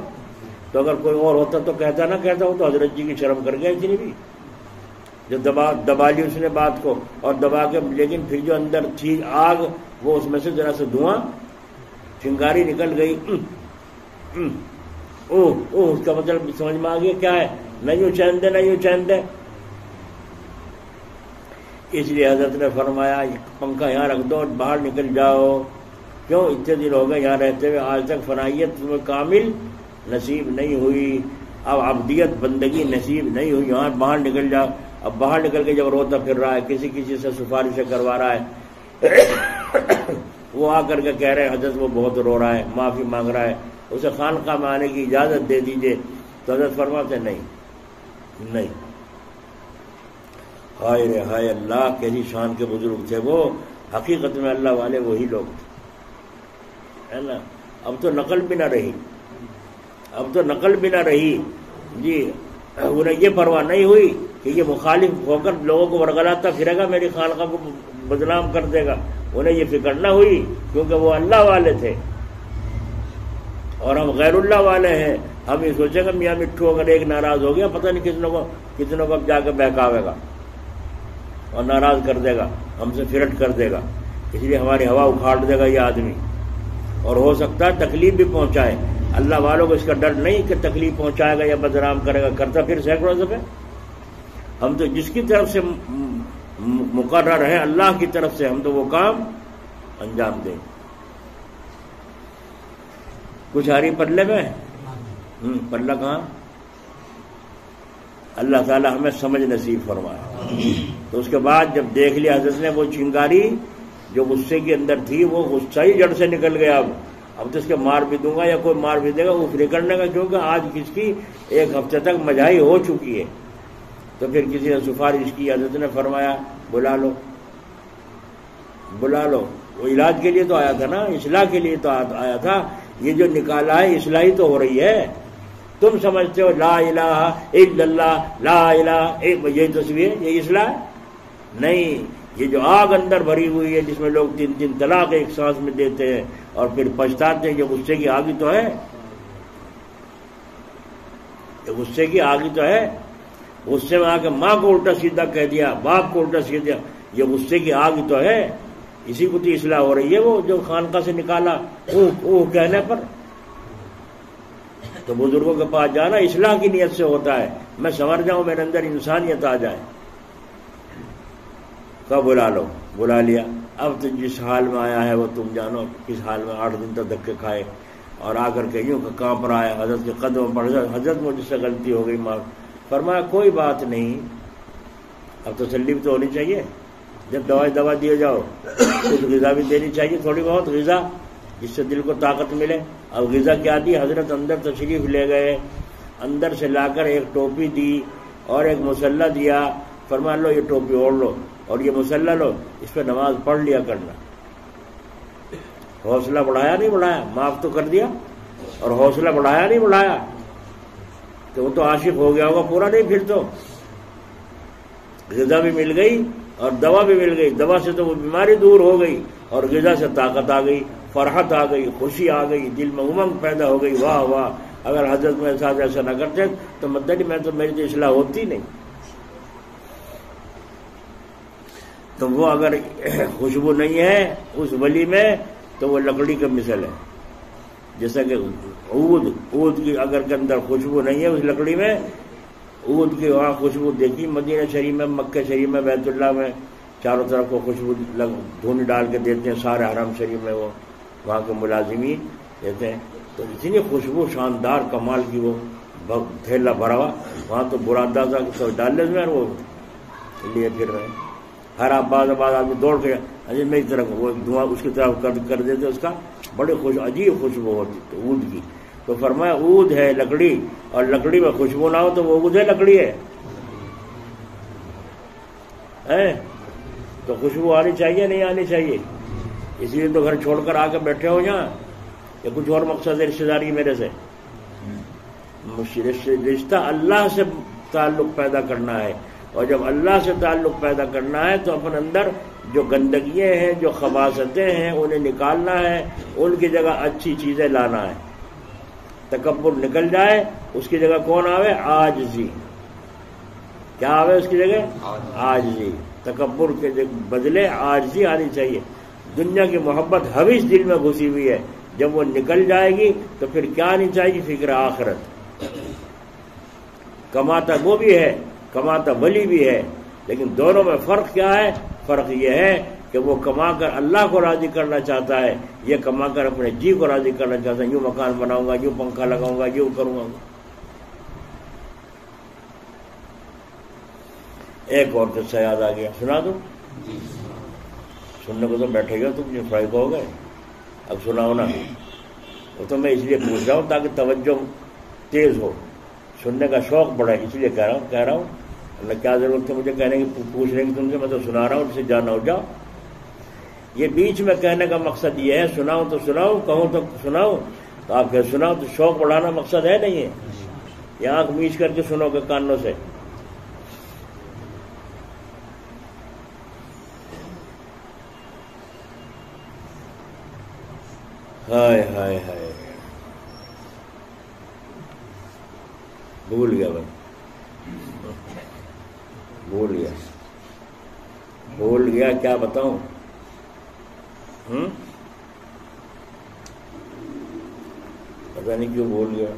Speaker 1: تو اگر کوئی اور ہوتا تو کہتا نہ کہتا ہو، تو حضرت جی کی شرم کر گیا اتنی بھی، جو دبا لی اس نے بات کو، اور دبا کے، لیکن پھر جو اندر تھی آگ وہ اس میں سے ذرا سے دھواں چنگاری نکل گئی۔ اس کا مطلب سمجھ میں آ گیا کیا ہے؟ نہ یوں چین دے، نہ یوں چین دے۔ اس لیے حضرت نے فرمایا پنکھا یہاں رکھ دو اور باہر نکل جاؤ۔ کیوں؟ اتنے دن ہو گئے یہاں رہتے ہوئے، آج تک فنائیت تمہیں کامل نصیب نہیں ہوئی، اب عبدیت بندگی نصیب نہیں ہوئی، یہاں باہر نکل جاؤ. اب باہر نکل کے جب روتا پھر رہا ہے، کسی سے سفارشیں کروا رہا ہے، وہ آ کر کے کہہ رہے ہیں حضرت وہ بہت رو رہا ہے، معافی مانگ رہا ہے، اسے خانقاہ میں آنے کی اجازت دے دیجئے. تو حضرت فرماتے نہیں. ہائے رے ہائے، اللہ کیسی شان کے بزرگ تھے وہ. حقیقت میں اللہ والے وہی لوگ تھے، ہے نا. اب تو نقل بھی نہ رہی جی. انہیں یہ پرواہ نہیں ہوئی کہ یہ مخالف ہو کر لوگوں کو ورگلاتا پھرے گا، میری خانقاہ کو بدنام کر دے گا. انہیں یہ فکر نہ ہوئی کیونکہ وہ اللہ والے تھے اور ہم غیر اللہ والے ہیں. ہم یہ سوچیں گے میاں مٹھو اگر ایک ناراض ہو گیا پتہ نہیں کتنوں کو اب جا کے بہکاوے گا اور ناراض کر دے گا، ہم سے پھرٹ کر دے گا، اس لیے ہماری ہوا اکھاڑ دے گا یہ آدمی، اور ہو سکتا ہے تکلیف بھی پہنچائے. اللہ والوں کو اس کا ڈر نہیں کہ تکلیف پہنچائے گا یا بدنام کرے گا، کرتا پھر سینکڑوں دفعہ. ہم تو جس کی طرف سے مقرر ہے اللہ کی طرف سے، ہم تو وہ کام انجام دیں. کچھ آ رہی پلے میں؟ پلہ کہاں؟ اللہ تعالی ہمیں سمجھ نصیب فرمائے. تو اس کے بعد جب دیکھ لیا حضرت نے وہ چنگاری جو غصے کے اندر تھی، وہ غصہ ہی جڑ سے نکل گیا. اب تو اس کے مار بھی دوں گا یا کوئی مار بھی دے گا، وہ نکلنے کا، کیونکہ آج کس کی ایک ہفتے تک مجائی ہو چکی ہے. تو پھر کسی نے سفارش کی، حضرت نے فرمایا بلا لو. وہ علاج کے لیے تو آیا تھا نا، اصلاح کے لیے تو آیا تھا. یہ جو نکالا ہے اصلاحی تو ہو رہی ہے. تم سمجھتے ہو لا الہ الا اللہ، لا الہ یہ تصویر، یہ اصلاح نہیں. یہ جو آگ اندر بھری ہوئی ہے جس میں لوگ 3 طلاق ایک سانس میں دیتے ہیں اور پھر پچھتاتے ہیں، یہ غصے کی آگ ہی تو ہے. یہ غصے کی آگ ہی تو ہے. غصے میں آ کے ماں کو الٹا سیدھا کہہ دیا، باپ کو الٹا سیدھا، یہ غصے کی آگ ہی تو ہے. اسی کو تو اصلاح ہو رہی ہے. وہ جو خانقاہ سے نکالا وہ کہنے پر. تو بزرگوں کے پاس جانا اصلاح کی نیت سے ہوتا ہے، میں سمجھ جاؤں، میرے اندر انسانیت آ جائے. کب بلا لو، بلا لیا. اب تو جس حال میں آیا ہے وہ تم جانو کس حال میں. 8 دن تک دھکے کھائے اور آ کر کے یوں کانپ رہا ہے. حضرت کے قدم پر حضرت مجھ سے غلطی ہو گئی، معاف. فرمایا کوئی بات نہیں. اب تسلی بھی تو ہونی چاہیے. جب دوا دیے جاؤ کچھ غذا بھی دینی چاہیے، تھوڑی بہت غذا جس سے دل کو طاقت ملے. اب غذا کیا دی؟ حضرت اندر تشریف لے گئے، اندر سے لا کر ایک ٹوپی دی اور ایک مسلح دیا. فرمان لو یہ ٹوپی اوڑھ لو اور یہ مسلح لو، اس پہ نماز پڑھ لیا کرنا. حوصلہ بڑھایا نہیں بڑھایا؟ معاف تو کر دیا. اور حوصلہ بڑھایا نہیں بڑھایا؟ تو وہ تو عاشق ہو گیا ہوگا پورا. نہیں پھر تو غذا بھی مل گئی اور دوا بھی مل گئی. دوا سے تو وہ بیماری دور ہو گئی اور غذا سے طاقت آ گئی، فرحت آ گئی، خوشی آ گئی، دل میں امنگ پیدا ہو گئی. واہ واہ، اگر حضرت میرے ساتھ ایسا نہ کرتے تو مدد میں تو میری تو اصلاح ہوتی نہیں. تو وہ اگر خوشبو نہیں ہے اس ولی میں تو وہ لکڑی کا مثل ہے. جیسا کہ عود کی اگر کے اندر خوشبو نہیں ہے اس لکڑی میں، عود کی وہاں خوشبو دیکھی مدینہ شریف میں، مکہ شریف میں، بیت اللہ میں، چاروں طرف کو خوشبو دھونی ڈال کے دیتے ہیں. سارے حرم شریف میں وہ وہاں کے ملازمین دیتے ہیں. تو اتنی خوشبو شاندار کمال کی، وہ تھیلا بھرا ہوا وہاں تو برا اندازہ تو ڈالنے میں وہ لیے پھر رہے. ہر آباد آدمی دوڑ کے میری طرف وہ دھواں اس کی طرف کر دیتے، اس کا بڑی عجیب خوشبو ہوتی عود کی. تو فرمایا عود ہے لکڑی، اور لکڑی میں خوشبو نہ ہو تو وہ عود ہے لکڑی ہے. تو خوشبو آنی چاہیے نہیں آنی چاہیے؟ اس لیے تو گھر چھوڑ کر آ کے بیٹھے ہو یہاں، یا کچھ اور مقصد ہے رشتے داری میرے سے؟ رشتہ اللہ سے تعلق پیدا کرنا ہے، اور جب اللہ سے تعلق پیدا کرنا ہے تو اپنے اندر جو گندگیاں ہیں، جو خباثتیں ہیں، انہیں نکالنا ہے، ان کی جگہ اچھی چیزیں لانا ہے. تکبر نکل جائے، اس کی جگہ کون آوے؟ عاجزی. کیا آوے اس کی جگہ؟ عاجزی. تکبر کے بدلے عاجزی آنی چاہیے. دنیا کی محبت حویث دل میں گھسی ہوئی ہے، جب وہ نکل جائے گی تو پھر کیا آنی چاہیے؟ فکر آخرت. کماتا وہ بھی ہے، کماتا ولی بھی ہے، لیکن دونوں میں فرق کیا ہے؟ فرق یہ ہے کہ وہ کما کر اللہ کو راضی کرنا چاہتا ہے، یہ کما کر اپنے جی کو راضی کرنا چاہتا ہے. یوں مکان بناؤں گا، یوں پنکھا لگاؤں گا، یوں کروں گا. ایک اور قصہ یاد آ گیا، سنا دو؟ سننے کو تو بیٹھے گا تم، جو فرائی کو ہو گئے، اب سناؤ نا۔ وہ تو میں اس لیے پوچھ رہا ہوں تاکہ توجہ تیز ہو، سننے کا شوق بڑھا ہے، اس لیے کہہ رہا ہوں۔ اللہ کیا ضرورت ہے مجھے کہنے کی، پوچھنے کی تم سے، میں تو سنا رہا ہوں، اسے جانا ہو جاؤ۔ یہ بیچ میں کہنے کا مقصد یہ ہے، سناؤ تو سناؤ، کہوں تو سناؤ، تو آپ کہ سناؤ تو شوق بڑھانا مقصد ہے نہیں ہے؟ یہ آنکھ میچ کر کے سنو گے کانوں سے۔ ہائے ہائے ہائے، بھول گیا بھائی، بھول گیا کیا بتاؤں؟ پتہ نہیں کیوں بھول گیا،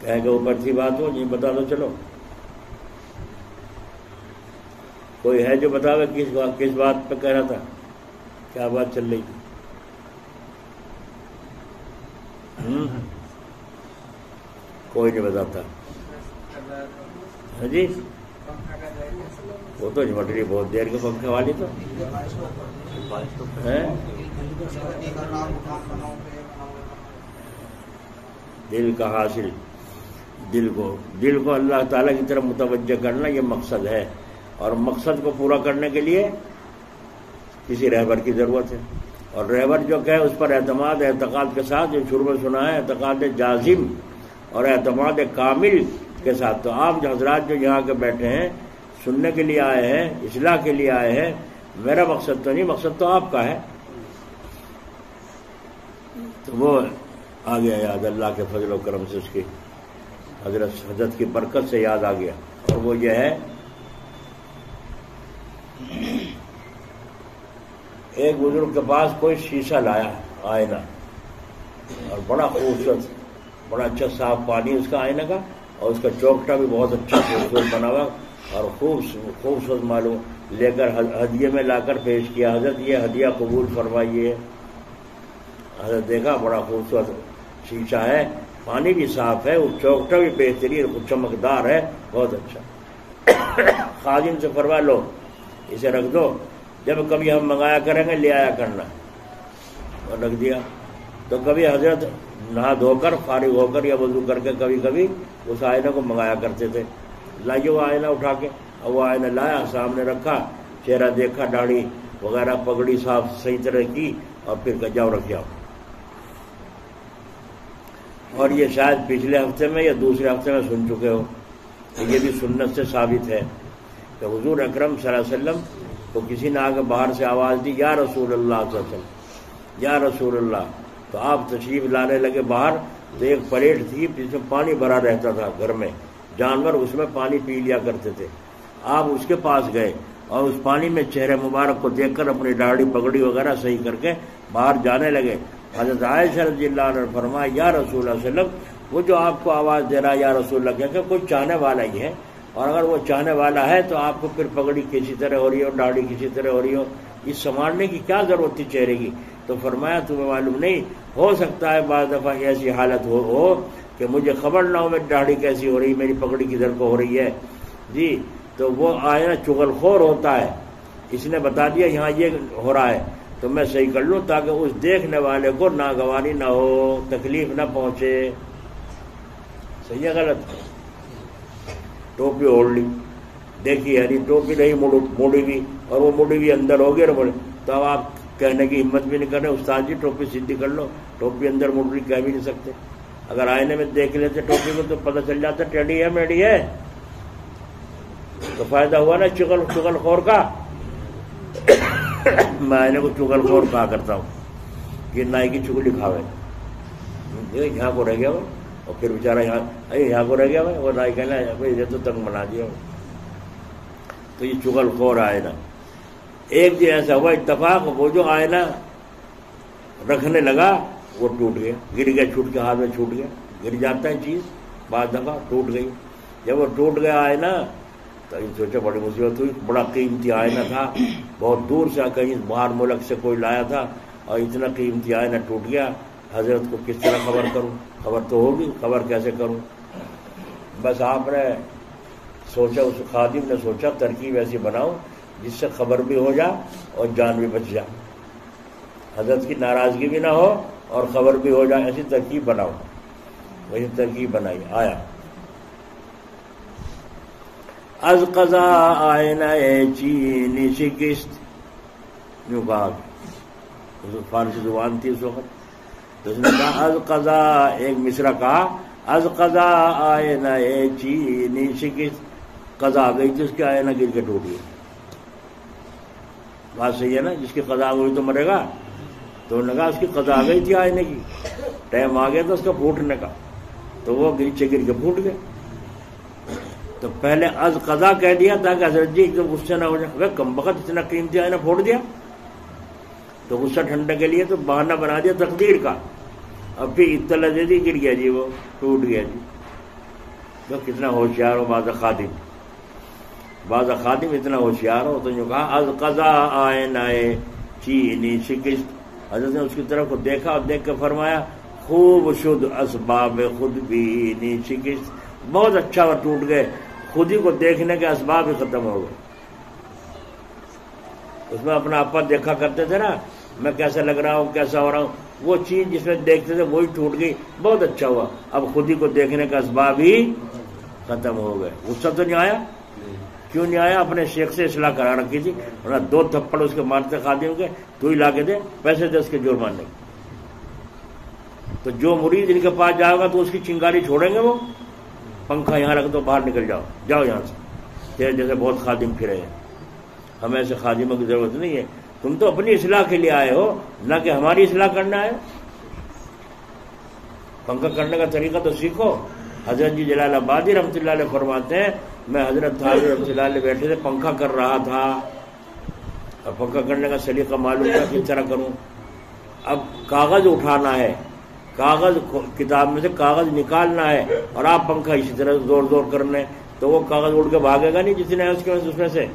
Speaker 1: کہہ کے اوپر سی بات ہو نہیں بتا دو چلو۔ کوئی ہے جو بتاوے کس بات پہ کہہ رہا تھا، کیا بات چل رہی تھی؟ کوئی نہیں بتاتا؟ ہاں جی، وہ تو جھمٹ رہی بہت دیر کے پنکھے والی، تو دل کا حاصل، دل کو اللہ تعالیٰ کی طرف متوجہ کرنا، یہ مقصد ہے، اور مقصد کو پورا کرنے کے لیے کسی رہبر کی ضرورت ہے، اور رہبر جو کہے اس پر اعتماد اعتقاد کے ساتھ، جو شروع میں سنا ہے، اعتقاد جازم اور اعتماد کامل کے ساتھ۔ تو آپ جو حضرات جو یہاں کے بیٹھے ہیں، سننے کے لیے آئے ہیں، اصلاح کے لیے آئے ہیں، میرا مقصد تو نہیں، مقصد تو آپ کا ہے، تو وہ آ گیا یاد، اللہ کے فضل و کرم سے، اس کی حضرت کی برکت سے یاد آ گیا، اور وہ یہ ہے، ایک بزرگ کے پاس کوئی شیشہ لایا، آئینہ، اور بڑا خوبصورت، بڑا اچھا صاف پانی اس کا آئینہ کا، اور اس کا چوکٹا بھی بہت اچھا خوبصورت بنا ہوا، اور خوبصورت معلوم، لے کر ہدیے میں لا کر پیش کیا، حضرت یہ ہدیہ قبول فرمائیے۔ حضرت دیکھا بڑا خوبصورت شیشہ ہے، پانی بھی صاف ہے، وہ چوکٹا بھی بہترین چمکدار ہے، بہت اچھا۔ خادم سے فرما لو اسے رکھ دو، جب کبھی ہم منگایا کریں گے لے آیا کرنا، اور رکھ دیا۔ تو کبھی حضرت نہا دھو کر فارغ ہو کر یا وضو کر کے کبھی کبھی اس آئینہ کو منگایا کرتے تھے، لائیے وہ آئینہ اٹھا کے، اور وہ آئینہ لایا، سامنے رکھا، چہرہ دیکھا، داڑھی وغیرہ پگڑی صاف صحیح طرح کی، اور پھر کہ جاؤ رکھ جاؤ۔ اور یہ شاید پچھلے ہفتے میں یا دوسرے ہفتے میں سن چکے ہو، یہ بھی سنت سے ثابت ہے کہ حضور اکرم صلی اللہ علیہ وسلم کو کسی نے آگے باہر سے آواز دی، یا رسول اللہ صلی اللہ علیہ وسلم، یا رسول اللہ، تو آپ تشریف لانے لگے باہر، تو ایک پلیٹ تھی جس میں پانی بھرا رہتا تھا، گھر میں جانور اس میں پانی پی لیا کرتے تھے، آپ اس کے پاس گئے اور اس پانی میں چہرے مبارک کو دیکھ کر اپنی داڑھی پگڑی وغیرہ صحیح کر کے باہر جانے لگے۔ حضرت عائشہ رضی اللہ عنہ نے فرمایا، یا رسول اللہ صلی اللہ علیہ وسلم، وہ جو آپ کو آواز دے رہا ہے یا رسول اللہ، کہ کوئی چاہنے والا ہی ہے، اور اگر وہ چاہنے والا ہے تو آپ کو پھر پگڑی کسی طرح ہو رہی ہو، داڑھی کسی طرح ہو رہی ہو، اس سنوارنے کی کیا ضرورت تھی چہرے کی؟ تو فرمایا تمہیں معلوم نہیں، ہو سکتا ہے بعض دفعہ ایسی حالت ہو کہ مجھے خبر نہ ہو میری داڑھی کیسی ہو رہی، میری پگڑی کدھر کو ہو رہی ہے جی، تو وہ آئینہ چغل خور ہوتا ہے، اس نے بتا دیا یہاں یہ ہو رہا ہے، تو میں صحیح کر لوں تاکہ اس دیکھنے والے کو ناگواری نہ ہو، تکلیف نہ پہنچے۔ صحیح ہے غلط؟ ٹوپی اوڑھ لی، دیکھیے یعنی ٹوپی نہیں موڑی ہوئی، اور وہ موڑی ہوئی اندر ہو گئی، تو اب آپ کہنے کی ہمت بھی نہیں کر رہے، استاد جی ٹوپی سیدھی کر لو، ٹوپی اندر موڑ رہی، کہہ بھی نہیں سکتے۔ اگر آئینے میں دیکھ لیتے ٹوپی کو تو پتہ چل جاتا ٹیڑھی ہے میڑھی ہے، تو فائدہ ہوا نا چغل خور کا۔ میں آئینے کو چغل خور کہا کرتا ہوں، یہ نائی کی چگلی کھاوے، یہاں کو رہ گیا وہ، اور پھر بیچارہ یہاں کو رہ گیا وہ نائی کہنا یہ تو تنگ بنا دیا، تو یہ چغل خور آئینہ۔ ایک دن ایسا ہوا اتفاق، وہ جو آئینہ رکھنے لگا وہ ٹوٹ گیا، گر گیا، چھوٹ کے ہاتھ میں چھوٹ گیا، گر جاتا ہے چیز بعض دفعہ، ٹوٹ گئی۔ جب وہ ٹوٹ گیا آئینہ تو سوچا بڑی مصیبت ہوئی، بڑا قیمتی آئینہ تھا، بہت دور سے کہیں باہر ملک سے کوئی لایا تھا، اور اتنا قیمتی آئینہ ٹوٹ گیا، حضرت کو کس طرح خبر کروں؟ خبر تو ہوگی، خبر کیسے کروں؟ بس آپ نے سوچا اس خادم نے سوچا ترکیب ایسی بناؤں جس سے خبر بھی ہو جائے اور جان بھی بچ جائے، حضرت کی ناراضگی بھی نہ ہو اور خبر بھی ہو جائے، ایسی ترکیب بناؤ۔ وہی ترکیب بنائی، آیا از قضا آئینہ چینی شکست، یوں کہا، فارسی زبان تھی اس وقت، تو اس نے کہا از قضا، ایک مصرع کہا از قضا آئینہ چینی شکست، قضا گئی تھی اس کے آئینہ گر کے ٹوٹ گئی۔ بات صحیح ہے نا، جس کی قضا ہوئی تو مرے گا، تو انہوں نے کہا اس کی قضا گئی تھی آئینے کی، ٹائم آ گیا تھا اس کا پھوٹنے کا، تو وہ نیچے گر کے پھوٹ گئے۔ تو پہلے از قضا کہہ دیا تاکہ حضرت جی ایک دم غصے نہ ہو جائے، وہ کم بخت اتنا قیمتی آئینہ پھوڑ دیا، تو غصہ ٹھنڈے کے لیے تو بہانہ بنا دیا تقدیر کا، اب پھر اطلاع دے دی، گر گیا جی، وہ ٹوٹ گیا جی۔ تو کتنا ہوشیار ہو بعض خادم اتنا ہوشیار ہو، تو جو کہا از قضا آئینہ چینی شکست، حضرت نے اس کی طرف کو دیکھا اور دیکھ کے فرمایا خوب شد اسباب خود بینی شکست، بہت اچھا وہ ٹوٹ گئے، خود ہی کو دیکھنے کے اسباب ہی ختم ہو گئے۔ اس میں اپنا آپا دیکھا کرتے تھے نا، میں کیسا لگ رہا ہوں، کیسا ہو رہا ہوں، وہ چیز جس میں دیکھتے تھے وہی ٹوٹ گئی، بہت اچھا ہوا، اب خود ہی کو دیکھنے کا اسباب ہی ختم ہو گئے۔ غصہ تو نہیں آیا؟ کیوں نہیں آیا؟ اپنے شیخ سے اصلاح کرا رکھی تھی، ورنہ 2 تھپڑ اس کے مارتے خادم کے، تو ہی لا کے دے، پیسے دے اس کے جرم ماننے کے۔ تو جو مرید ان کے پاس جائے گا تو اس کی چنگاری چھوڑیں گے، وہ پنکھا یہاں رکھ دو، باہر نکل جاؤ، جاؤ یہاں سے، تیرے جیسے بہت خادم پھرے ہیں، ہمیں ایسے خادموں کی ضرورت نہیں ہے، تم تو اپنی اصلاح کے لیے آئے ہو، نہ کہ ہماری اصلاح کرنا ہے۔ پنکھا کرنے کا طریقہ تو سیکھو۔ حضرت جی جلال آبادی رحمۃ اللہ علیہ فرماتے ہیں، میں حضرت تھانوی رحمۃ اللہ علیہ بیٹھے تھے، پنکھا کر رہا تھا، اور پنکھا کرنے کا سلیقہ معلوم تھا کس طرح کروں۔ اب کاغذ اٹھانا ہے، کاغذ کتاب میں سے کاغذ نکالنا ہے، اور آپ پنکھا اسی طرح زور زور کرنے، تو وہ کاغذ اڑ کے بھاگے گا نہیں جتنے اس میں سے۔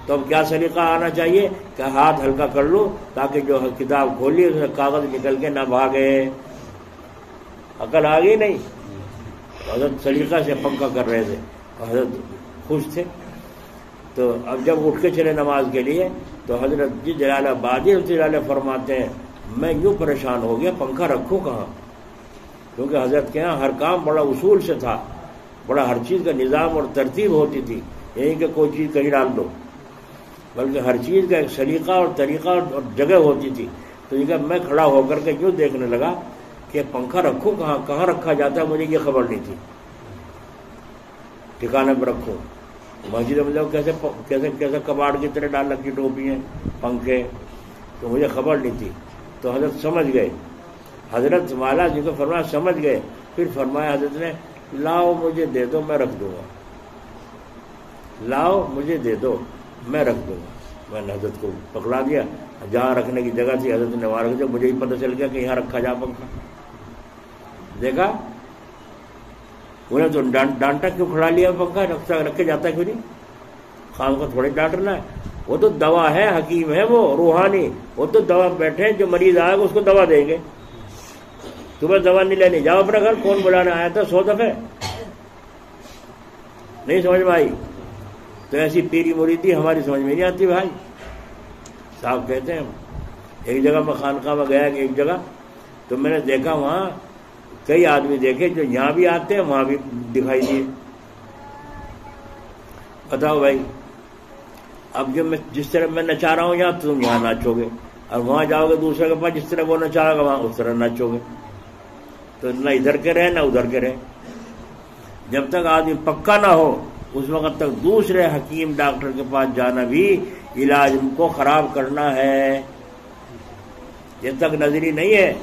Speaker 1: تو اب کیا سلیقہ آنا چاہیے کہ ہاتھ ہلکا کر لو تاکہ جو کتاب کھولی اس میں کاغذ نکل کے نہ بھاگے۔ عقل آ گئی نہیں؟ حضرت سلیقہ سے پنکھا کر رہے تھے، حضرت خوش تھے۔ تو اب جب اٹھ کے چلے نماز کے لیے تو حضرت جی جلال آبادی رحمۃ اللہ علیہ فرماتے ہیں، میں یوں پریشان ہو گیا، پنکھا رکھوں کہاں؟ کیونکہ حضرت کے یہاں ہر کام بڑا اصول سے تھا، بڑا ہر چیز کا نظام اور ترتیب ہوتی تھی، یہی کہ کوئی چیز کہیں ڈال دو، بلکہ ہر چیز کا ایک سلیقہ اور طریقہ اور جگہ ہوتی تھی۔ تو یہ کہ میں کھڑا ہو کر کے یوں دیکھنے لگا کہ پنکھا رکھوں کہاں، کہاں رکھا جاتا ہے، مجھے یہ خبر نہیں تھی، ٹھکانے پہ رکھوں۔ مسجد میں کیسے کیسے کیسے کباڑ کی طرح ڈال رکھی ٹوپی ہیں، پنکھے، تو مجھے خبر نہیں تھی۔ تو حضرت سمجھ گئے، حضرت والا جی کو فرمایا سمجھ گئے، پھر فرمایا حضرت نے لاؤ مجھے دے دو میں رکھ دوں گا، لاؤ مجھے دے دو میں رکھ دوں گا۔ میں نے حضرت کو پکڑا دیا، جہاں رکھنے کی جگہ تھی حضرت نے وہاں رکھ دیا، مجھے ہی پتہ چل گیا کہ یہاں رکھا جا پنکھا۔ دیکھا انہیں تو ڈانٹا کیوں کھڑا لیا پنکھا، رکھے جاتا کیوں نہیں؟ خام کو تھوڑی ڈانٹنا ہے، وہ تو دوا ہے، حکیم ہے وہ روحانی، وہ تو دوا بیٹھے، جو مریض آئے گا اس کو دوا دیں گے۔ تمہیں دوا نہیں لینی، جاؤ اپنے گھر، کون بلانے آیا تھا 100 دفعے؟ نہیں سمجھ میں آئی؟ تو ایسی پیری مریدی ہماری سمجھ میں نہیں آتی بھائی۔ صاحب کہتے ہیں ایک جگہ میں خانقاہ میں گیا کہ ایک جگہ، تو میں نے دیکھا وہاں کئی آدمی دیکھے جو یہاں بھی آتے ہیں وہاں بھی دکھائی دیے۔ بتاؤ بھائی، اب جو میں جس طرح میں نچا رہا ہوں یہاں، تم یہاں ناچو گے، اور وہاں جاؤ گے دوسرے کے پاس جس طرح وہ نچا گا وہاں اس طرح ناچو گے، تو نہ ادھر کے رہے نہ ادھر کے رہے۔ جب تک آدمی پکا نہ ہو اس وقت تک دوسرے حکیم ڈاکٹر کے پاس جانا بھی علاج کو خراب کرنا ہے۔ جب تک نظری نہیں ہے،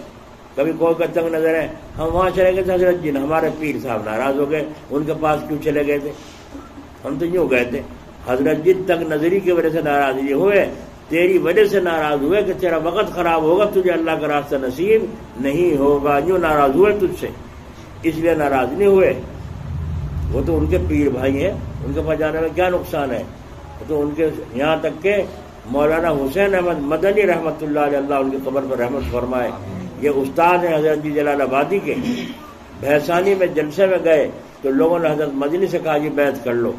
Speaker 1: کبھی کوئی کا تنگ نظر ہے، ہم وہاں چلے گئے تھے حضرت جی، ہمارے پیر صاحب ناراض ہو گئے، ان کے پاس کیوں چلے گئے تھے؟ ہم تو یوں گئے تھے، حضرت جی تک نظری کی وجہ سے ناراض نہیں ہوئے، تیری وجہ سے ناراض ہوئے کہ تیرا وقت خراب ہوگا، تجھے اللہ کا راستہ نصیب نہیں ہوگا، یوں ناراض ہوئے تجھ سے، اس لیے ناراض نہیں ہوئے۔ وہ تو ان کے پیر بھائی ہیں، ان کے پاس جانے میں کیا نقصان ہے؟ تو ان کے یہاں تک کہ مولانا حسین احمد مدنی رحمۃ اللہ علیہ، اللہ ان کی قبر پر رحمت فرمائے، یہ استاد ہیں حضرت جی جلال آبادی کے۔ بھیسانی میں جلسے میں گئے تو لوگوں نے حضرت مدنی سے کہا جی بیعت کر لو،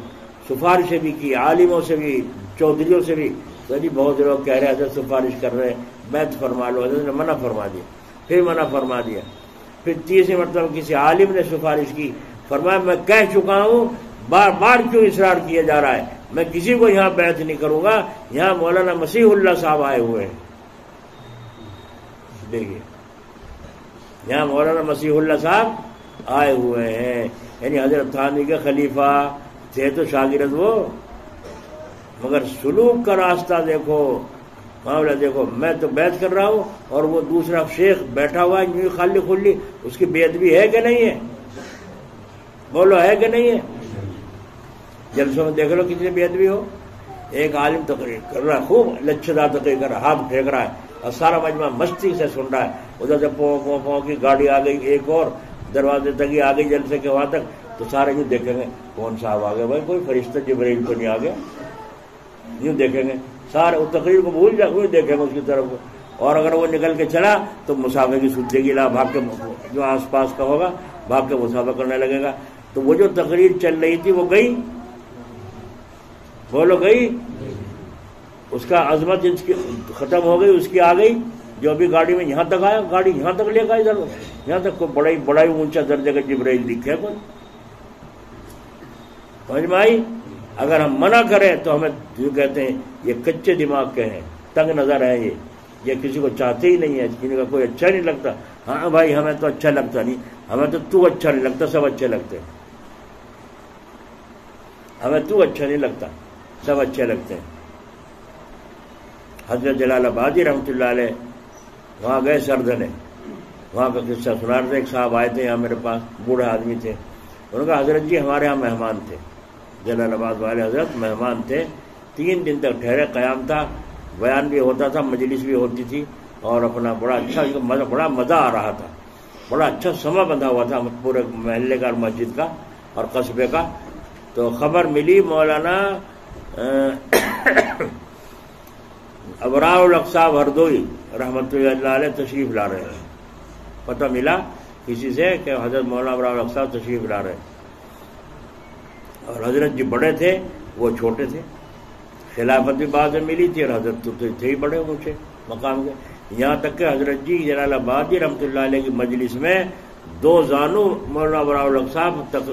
Speaker 1: سفارشیں بھی کی، عالموں سے بھی، چودھریوں سے بھی. تو جی بہت لوگ کہہ رہے حضرت سفارش کر رہے ہیں، بیعت فرما لو. حضرت نے منع فرما دیا، پھر منع فرما دیا. پھر تیسری مرتبہ کسی عالم نے سفارش کی، فرمایا میں کہہ چکا ہوں، بار بار کیوں اصرار کیا جا رہا ہے، میں کسی کو یہاں بیعت نہیں کروں گا. یہاں مولانا مسیح اللہ صاحب آئے ہوئے ہیں. دیکھیے یہاں مولانا مسیح اللہ صاحب آئے ہوئے ہیں. یعنی حضرت تھانوی کے خلیفہ تھے تو شاگرد وہ، مگر سلوک کا راستہ دیکھو، معاملہ دیکھو. میں تو بیعت کر رہا ہوں اور وہ دوسرا شیخ بیٹھا ہوا ہے یوں خالی کھلی، اس کی بیعت بھی ہے کہ نہیں ہے؟ بولو ہے کہ نہیں ہے؟ جلسوں میں دیکھ لو کسی بیعت بھی ہو. ایک عالم تقریر کر رہا ہے، خوب لچھدار تقریر کر رہا ہے، ہاتھ پھینک رہا ہے اور سارا مجمع مستی سے سن رہا ہے. ادھر سے پو پو کی گاڑی آ گئی، ایک اور دروازے تک ہی آ گئی جلسے کے وہاں تک. تو سارے یوں دیکھیں گے کون صاحب آ گئے، بھائی کوئی فرشتہ جبرائیل تو نہیں آ گیا. یوں دیکھیں گے سارے، اس تقریر کو بھول جائے ہوئے دیکھیں گے اس کی طرف کو. اور اگر وہ نکل کے چلا تو مسافر کی سوچے گی، لا بھاگ کے جو آس پاس کا ہوگا بھاگ کے مسافر کرنے لگے گا. تو وہ جو تقریر چل رہی تھی وہ گئی، بولو گئی. اس کا عظمت اس کی ختم ہو گئی، اس کی آ گئی. جو ابھی گاڑی میں یہاں تک آیا، گاڑی یہاں تک لے گا، ادھر یہاں تک کوئی بڑا ہی اونچا درجے کا جبرائیل دکھے کوئی. سمجھ میں آئی؟ اگر ہم منع کریں تو ہمیں جو کہتے ہیں یہ کچے دماغ کے ہیں، تنگ نظر ہیں، یہ کسی کو چاہتے ہی نہیں ہے، جن کا کوئی اچھا نہیں لگتا. ہاں بھائی ہمیں تو اچھا لگتا نہیں، ہمیں تو اچھا نہیں لگتا، سب اچھے لگتے ہیں. ہمیں تو اچھا نہیں لگتا، سب اچھے لگتے ہیں. حضرت جلال آبادی رحمۃ اللہ علیہ وہاں گئے سردنے، وہاں کا قصہ سنا رہے تھے. ایک صاحب آئے تھے یہاں میرے پاس، بوڑھے آدمی تھے. انہوں نے کہا حضرت جی ہمارے یہاں مہمان تھے، جلال آباد والے حضرت مہمان تھے، 3 دن تک ٹھہرے، قیام تھا، بیان بھی ہوتا تھا، مجلس بھی ہوتی تھی، اور اپنا بڑا اچھا بڑا مزہ آ رہا تھا، بڑا اچھا سما بندھا ہوا تھا پورے محلے کا اور مسجد کا اور قصبے کا. تو خبر ملی مولانا ابرار الاقصاب ہردوئی رحمۃ اللہ علیہ تشریف لا رہے ہیں. پتہ ملا کسی سے کہ حضرت مولانا ابرار الاقصاب تشریف لا رہے ہیں. اور حضرت جی بڑے تھے، وہ چھوٹے تھے. خلافت بھی بعد میں ملی تھی اور حضرت تو تھے ہی بڑے اونچے مقام کے. یہاں تک کہ حضرت جی جلال آبادی رحمۃ اللہ علیہ کی مجلس میں 2 زانو مولانا ابرار الاقصاب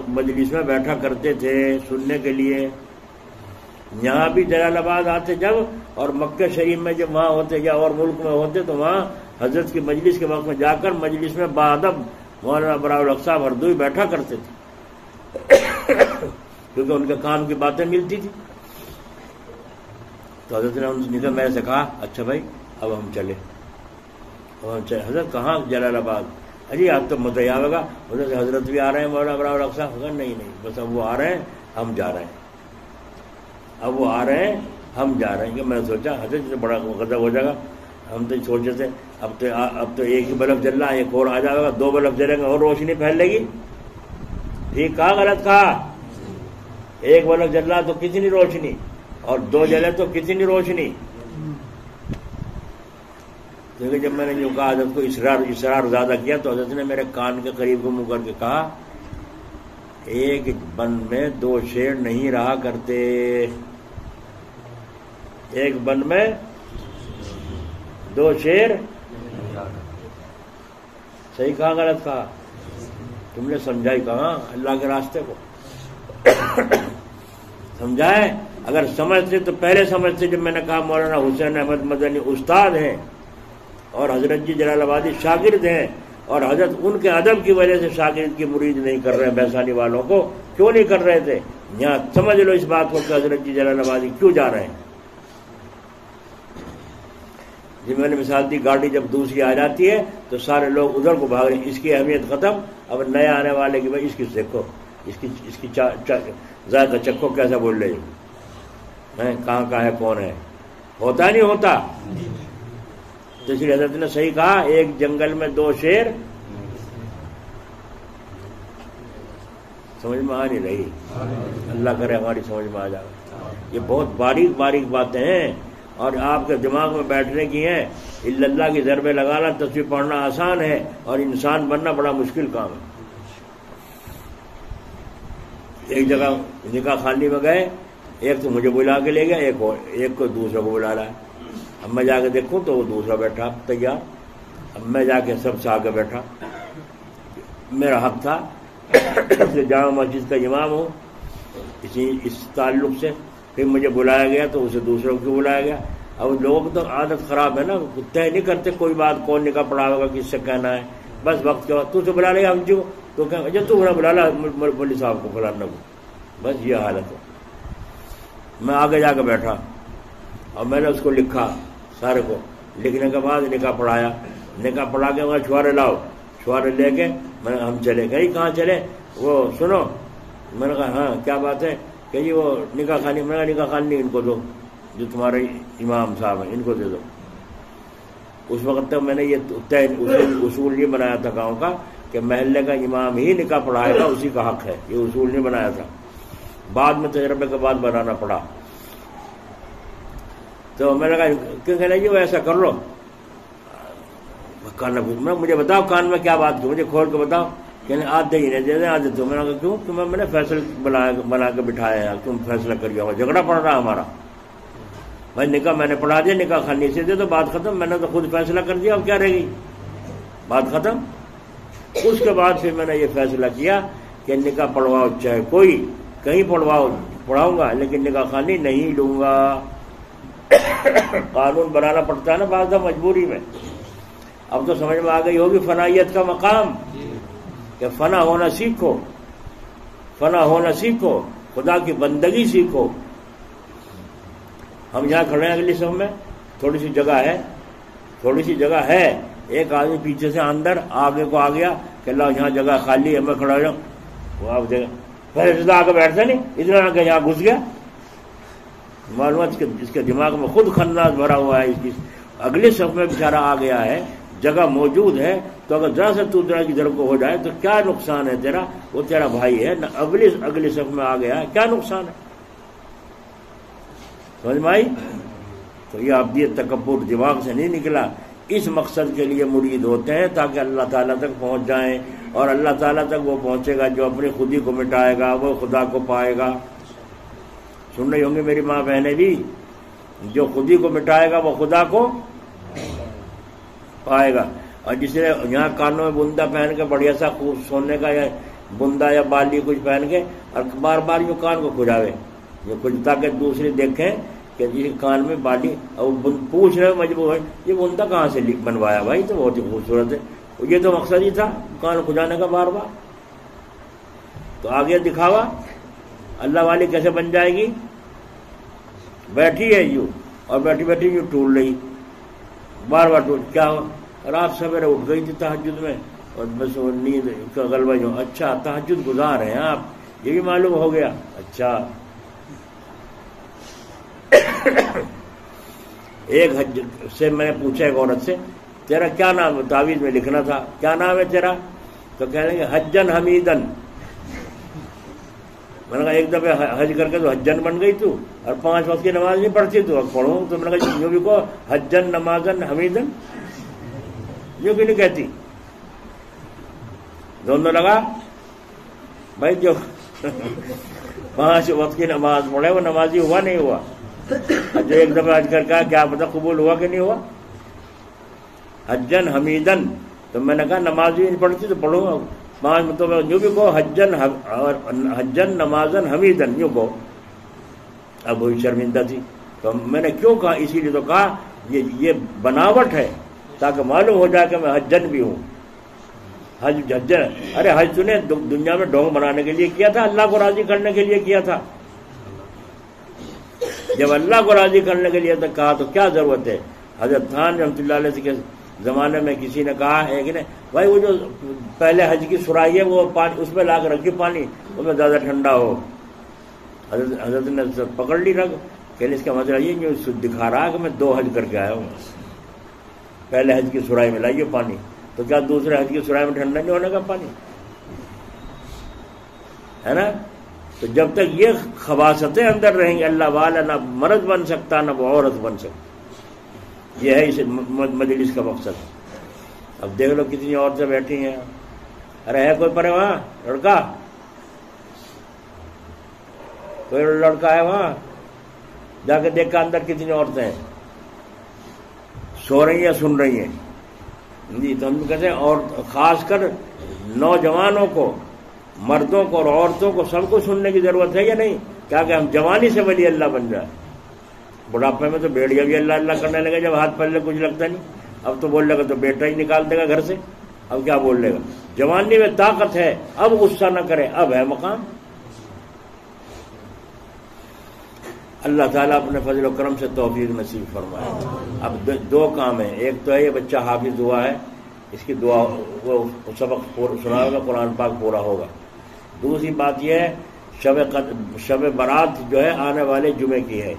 Speaker 1: مجلس میں بیٹھا کرتے تھے سننے کے لیے. یہاں بھی جلال آباد آتے جب، اور مکہ شریف میں جب وہاں ہوتے یا اور ملک میں ہوتے تو وہاں حضرت کی مجلس کے وقت میں جا کر مجلس میں باادب مولانا ابرار الاقصاب ہردوئی بیٹھا کرتے تھے کیونکہ ان کے کام کی باتیں ملتی تھی. تو حضرت نے میرے سے کہا اچھا بھائی اب ہم چلے. حضرت کہاں؟ جلال آباد. اجی آپ تو مدعی آئے گا. حضرت بھی آ رہے ہیں مولانا ابرار الاقصاب. نہیں بس اب وہ آ رہے ہیں، ہم جا رہے ہیں. اب وہ آ رہے ہیں، ہم جا رہے ہیں. کہ میں نے سوچا حضرت سے بڑا غضب ہو جائے گا. ہم تو سوچے تھے اب تو ایک ہی بلب جل رہا ہے، ایک اور آ جائے گا، 2 بلب جلیں گے اور روشنی پھیل لے گی. ٹھیک کہا غلط کہا؟ ایک بلب جل رہا تو کتنی روشنی، اور 2 جلے تو کتنی روشنی. کیونکہ جب میں نے جو کہا حضرت کو اصرار زیادہ کیا تو حضرت نے میرے کان کے قریب منہ کر کے کہا ایک بن میں 2 شیر نہیں رہا کرتے. ایک بن میں 2 شیر. صحیح کہا غلط کہا؟ تم نے سمجھائی کہاں اللہ کے راستے کو سمجھائے. اگر سمجھتے تو پہلے سمجھتے جب میں نے کہا مولانا حسین احمد مدنی استاد ہیں اور حضرت جی جلال آبادی شاگرد ہیں، اور حضرت ان کے ادب کی وجہ سے شاگرد کی مرید نہیں کر رہے ہیں بحثانی والوں کو. کیوں نہیں کر رہے تھے؟ یہاں سمجھ لو اس بات کو کہ حضرت جی جلال آبادی کیوں جا رہے ہیں. جی میں نے مثال دی، گاڑی جب دوسری آ جاتی ہے تو سارے لوگ ادھر کو بھاگ رہے ہیں، اس کی اہمیت ختم. اب نئے آنے والے کی بھائی اس کی دیکھو، اس کی ذائقہ چکھو کیسا بول رہے ہیں، کہاں کا ہے، کون ہے. ہوتا نہیں ہوتا. تو اس لیے حضرت نے صحیح کہا ایک جنگل میں 2 شیر. سمجھ میں آ نہیں رہی؟ اللہ کرے ہماری سمجھ میں آ جائے. یہ بہت باریک باریک باتیں ہیں اور آپ کے دماغ میں بیٹھنے کی ہیں. اللہ کی ضربے لگانا، تصویر پڑھنا آسان ہے اور انسان بننا بڑا مشکل کام ہے. ایک جگہ نکاح خانی میں گئے ایک تو مجھے بلا کے لے گیا، ایک کو دوسرے کو بلا رہا ہے۔ اب میں جا کے دیکھوں تو وہ دوسرا بیٹھا تیار، اب میں جا کے سب سے آگے بیٹھا، میرا حق تھا کہ جامع مسجد کا امام ہوں اس تعلق سے، پھر مجھے بلایا گیا تو اسے دوسروں کو بلایا گیا۔ اب لوگوں کی تو عادت خراب ہے نا، طے نہیں کرتے کوئی بات، کون نکاح پڑھا ہوگا، کس سے کہنا ہے، بس وقت کے بعد تو سے بلا لے گا ہم جو تو کہ اچھا تو بلا لا مولوی صاحب کو فلانا کو، بس یہ حالت ہے۔ میں آگے جا کے بیٹھا اور میں نے اس کو لکھا سارے کو، لکھنے کے بعد نکاح پڑھایا، نکاح پڑھا کے وہاں چھوارے لاؤ، چھوارے لے کے میں ہم چلے گئے۔ کہاں چلے؟ وہ سنو، میں نے کہا ہاں کیا بات ہے؟ کہ جی وہ نکاح خانی، میں نے کہا نکاح خانی ان کو دو، جو تمہارے امام صاحب ہیں ان کو دے دو۔ اس وقت تک میں نے یہ اصول یہ بنایا تھا گاؤں کا کہ محلے کا امام ہی نکاح پڑھائے گا، اسی کا حق ہے، یہ اصول نہیں بنایا تھا، بعد میں تجربے کے بعد بنانا پڑا۔ تو میں نے کہا کیوں کہنا جی وہ ایسا کر لو، کان میں مجھے بتاؤ کان میں کیا بات کی، مجھے کھول کے بتاؤ، کہنے آدھے ہی نہیں دے دیں آدھے تو۔ میں نے کہا کیوں کہ میں نے فیصلہ بنا کے بٹھایا ہے، تم فیصلہ کر گیا، جھگڑا پڑ رہا ہمارا، بھائی نکاح میں نے پڑھا دیا، نکاح خانی سے دے تو بات ختم، میں نے تو خود فیصلہ کر دیا، اب کیا رہے گی، بات ختم۔ اس کے بعد پھر میں نے یہ فیصلہ کیا کہ نکاح پڑھواؤ چاہے کوئی کہیں پڑھاؤں گا، لیکن نکاح خانی نہیں لوں گا۔ قانون بنانا پڑتا ہے نا بعض دفعہ مجبوری میں۔ اب تو سمجھ میں آ گئی ہوگی فنائیت کا مقام، کہ فنا ہونا سیکھو، فنا ہونا سیکھو، خدا کی بندگی سیکھو۔ ہم یہاں کھڑے ہیں اگلی صف میں، تھوڑی سی جگہ ہے، ایک آدمی پیچھے سے اندر آگے کو آ گیا کہ اللہ یہاں جگہ خالی ہے، میں کھڑا ہو جاؤں، وہ آپ دیکھیں پہلے سے آ کے بیٹھتا نہیں، اتنا آ کے یہاں گھس گیا، معلومات اس کے دماغ میں خود خناس بھرا ہوا ہے، اس کی اگلی صف میں بیچارہ آ گیا ہے، جگہ موجود ہے، تو اگر ذرا سے تو ذرا کی طرف کو ہو جائے تو کیا نقصان ہے تیرا، وہ تیرا بھائی ہے، اگلی صف میں آ گیا ہے، کیا نقصان ہے، سمجھ میں آئی؟ تو یہ ابدیت تکبر دماغ سے نہیں نکلا، اس مقصد کے لیے مرید ہوتے ہیں تاکہ اللہ تعالیٰ تک پہنچ جائیں، اور اللہ تعالیٰ تک وہ پہنچے گا جو اپنی خودی کو مٹائے گا، وہ خدا کو پائے گا۔ سن رہی ہوں گی میری ماں بہنیں بھی، جو خودی کو مٹائے گا وہ خدا کو پائے گا۔ اور جس نے یہاں کانوں میں بندہ پہن کے بڑھیا سا خوب سونے کا یا بندہ یا بالی کچھ پہن کے اور بار بار یوں کان کو کھجاوے، یہ کچھ تاکہ دوسرے دیکھیں کہ جس کان میں بالی، اور پوچھ رہے مجبور ہے یہ بندہ کہاں سے بنوایا بھائی، تو بہت ہی خوبصورت ہے، یہ تو مقصد ہی تھا کان کھجانے کا بار بار۔ تو آگے دکھاوا، اللہ والی کیسے بن جائے گی؟ بیٹھی ہے یوں، اور بیٹھی بیٹھی یوں ٹول رہی، بار بار ٹول، کیا ہوا؟ رات سویرے اٹھ گئی تھی تہجد میں، اور بس وہ نیند کا غلبہ جو، اچھا تہجد گزار ہیں آپ، یہ بھی معلوم ہو گیا، اچھا۔ ایک حج سے میں نے پوچھا ایک عورت سے، تیرا کیا نام ہے؟ تعویذ میں لکھنا تھا، کیا نام ہے تیرا؟ تو کہہ رہے ہیں حجن حمیدن۔ میں نے کہا ایک دفعہ حج کر کے تو حجن بن گئی تو، اور 5 وقت کی نماز نہیں پڑھتی تو، اب پڑھوں تو میں نے کہا یوں بھی کو حجن نمازن حمیدن، یوں بھی نہیں کہتی، دونوں لگا بھائی جو 5 وقت کی نماز پڑھے وہ نمازی ہوا نہیں ہوا، جو ایک دفعہ حج کر کہا کیا پتہ قبول ہوا کہ نہیں ہوا، حجن حمیدن۔ تو میں نے کہا نماز بھی نہیں پڑھتی تو پڑھوں گا 5 تو یوں بھی کہو حجن نمازن حمیدن، یوں کہو۔ اب وہی شرمندہ تھی، تو میں نے کیوں کہا، اسی لیے تو کہا یہ بناوٹ ہے تاکہ معلوم ہو جائے کہ میں حجن بھی ہوں۔ حجن، ارے حج تو نے دنیا میں ڈھونگ بنانے کے لیے کیا تھا، اللہ کو راضی کرنے کے لیے کیا تھا۔ جب اللہ کو راضی کرنے کے لیے کہا تو کیا ضرورت ہے؟ حضرت خان رحمۃ اللہ علیہ کے زمانے میں کسی نے کہا ہے کہ نہیں بھائی وہ جو پہلے حج کی سرائی ہے وہ پانی اس میں لا کے رکھی، پانی اس میں زیادہ ٹھنڈا ہو۔ حضرت نے پکڑ لی رگ کہ اس کا مطلب یہ دکھا رہا کہ میں 2 حج کر کے آیا ہوں، پہلے حج کی سرائی میں لائیے پانی، تو کیا دوسرے حج کی سرائی میں ٹھنڈا نہیں ہونے کا پانی ہے نا؟ تو جب تک یہ خباثتیں اندر رہیں گے اللہ والا نہ مرد بن سکتا نہ وہ عورت بن سکتی، یہ ہے اس مجلس کا مقصد۔ اب دیکھ لو کتنی عورتیں بیٹھی ہیں، ارے ہے کوئی پڑے وہاں لڑکا، کوئی لڑکا ہے وہاں جا کے دیکھا اندر کتنی عورتیں ہیں، سو رہی ہیں سن رہی ہیں جی. تو ہم کہتے ہیں، اور خاص کر نوجوانوں کو، مردوں کو اور عورتوں کو سب کو سننے کی ضرورت ہے یا نہیں؟ کیا کہ ہم جوانی سے ولی اللہ بن جائے. بڑھاپے میں تو بھیڑیا بھی اللہ اللہ کرنے لگے جب ہاتھ پلے کچھ لگتا نہیں. اب تو بول لے گا تو بیٹا ہی نکال دے گا گھر سے. اب کیا بول لے گا؟ جوانی میں طاقت ہے، اب غصہ نہ کرے، اب ہے مقام. اللہ تعالیٰ اپنے فضل و کرم سے توفیق نصیب فرمائے. اب دو کام ہیں، ایک تو ہے یہ بچہ حافظ ہوا ہے، اس کی دعا، وہ سبق سنا ہوگا، قرآن پاک پورا ہوگا. دوسری بات یہ ہے شب برات جو ہے آنے والے جمعے کی ہے،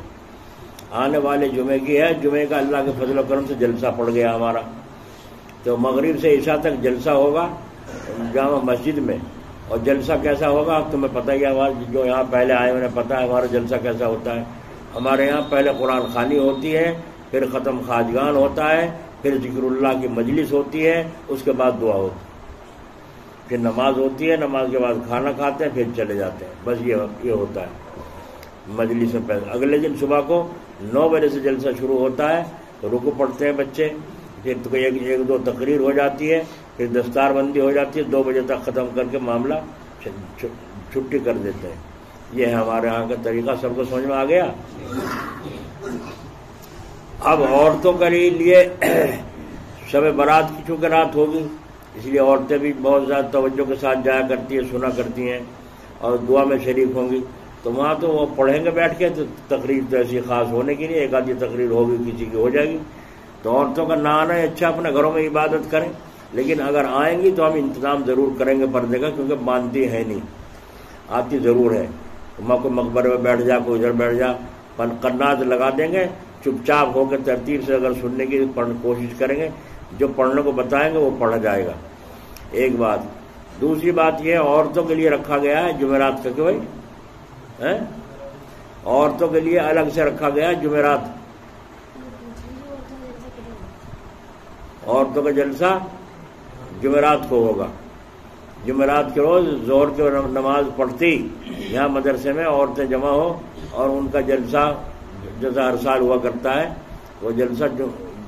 Speaker 1: آنے والے جمعے کی ہے. جمعے کا اللہ کے فضل و کرم سے جلسہ پڑ گیا ہمارا، تو مغرب سے عشاء تک جلسہ ہوگا جامع مسجد میں. اور جلسہ کیسا ہوگا اب تمہیں پتہ ہی ہے، جو یہاں پہلے آئے انہیں پتہ ہے ہمارا جلسہ کیسا ہوتا ہے. ہمارے یہاں پہلے قرآن خوانی ہوتی ہے، پھر ختم خواجگان ہوتا ہے، پھر ذکر اللہ کی مجلس ہوتی ہے، اس کے بعد دعا ہوتی ہے، پھر نماز ہوتی ہے، نماز کے بعد کھانا کھاتے ہیں، پھر چلے جاتے ہیں. بس یہ ہوتا ہے مجلس میں. پہلے اگلے دن صبح کو 9 بجے سے جلسہ شروع ہوتا ہے، تو رکوع پڑھتے ہیں بچے، پھر تو ایک دو تقریر ہو جاتی ہے، پھر دستار بندی ہو جاتی ہے، 2 بجے تک ختم کر کے معاملہ چھٹی کر دیتے ہیں. یہ ہے ہمارے یہاں کا طریقہ. سب کو سمجھ میں آ گیا؟ اب عورتوں کے لیے شب برات کی چونکہ رات ہوگی، اس لیے عورتیں بھی بہت زیادہ توجہ کے ساتھ جایا کرتی ہیں، سنا کرتی ہیں اور دعا میں شریک ہوں گی. تو وہاں تو وہ پڑھیں گے بیٹھ کے، تو تقریر تو ایسی خاص ہونے کی نہیں، ایک آدھی تقریر ہوگی کسی کی ہو جائے گی. تو عورتوں کا نہ آنا ہے، اچھا اپنے گھروں میں عبادت کریں، لیکن اگر آئیں گی تو ہم انتظام ضرور کریں گے پردے کا، کیونکہ مانتی ہے نہیں، آتی ضرور ہے. کوئی مقبرے میں بیٹھ جا، کوئی ادھر بیٹھ جا، قنات لگا دیں گے، چپ چاپ ہو کے ترتیب سے اگر سننے کی کوشش کریں گے، جو پڑھنے کو بتائیں گے وہ پڑھا جائے گا. ایک بات. دوسری بات یہ عورتوں کے لیے رکھا گیا ہے جمعرات کا، کہ بھائی عورتوں کے لیے الگ سے رکھا گیا ہے جمعرات. عورتوں کا جلسہ جمعرات کو ہوگا. جمعرات کے روز ظہر کی نماز پڑھتی یہاں مدرسے میں عورتیں جمع ہو، اور ان کا جلسہ جیسا ہر سال ہوا کرتا ہے، وہ جلسہ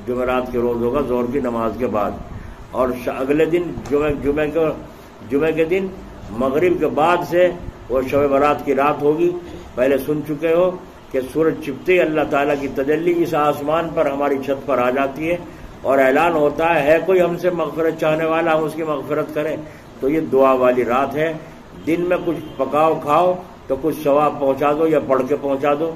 Speaker 1: جمعرات کے روز ہوگا ظہر کی نماز کے بعد. اور اگلے دن جمعے کے دن مغرب کے بعد سے وہ شب برات کی رات ہوگی. پہلے سن چکے ہو کہ سورج چھپتے ہی اللہ تعالیٰ کی تجلی اس آسمان پر ہماری چھت پر آ جاتی ہے، اور اعلان ہوتا ہے کوئی ہم سے مغفرت چاہنے والا، ہم اس کی مغفرت کریں. تو یہ دعا والی رات ہے. دن میں کچھ پکاؤ کھاؤ تو کچھ ثواب پہنچا دو یا پڑھ کے پہنچا دو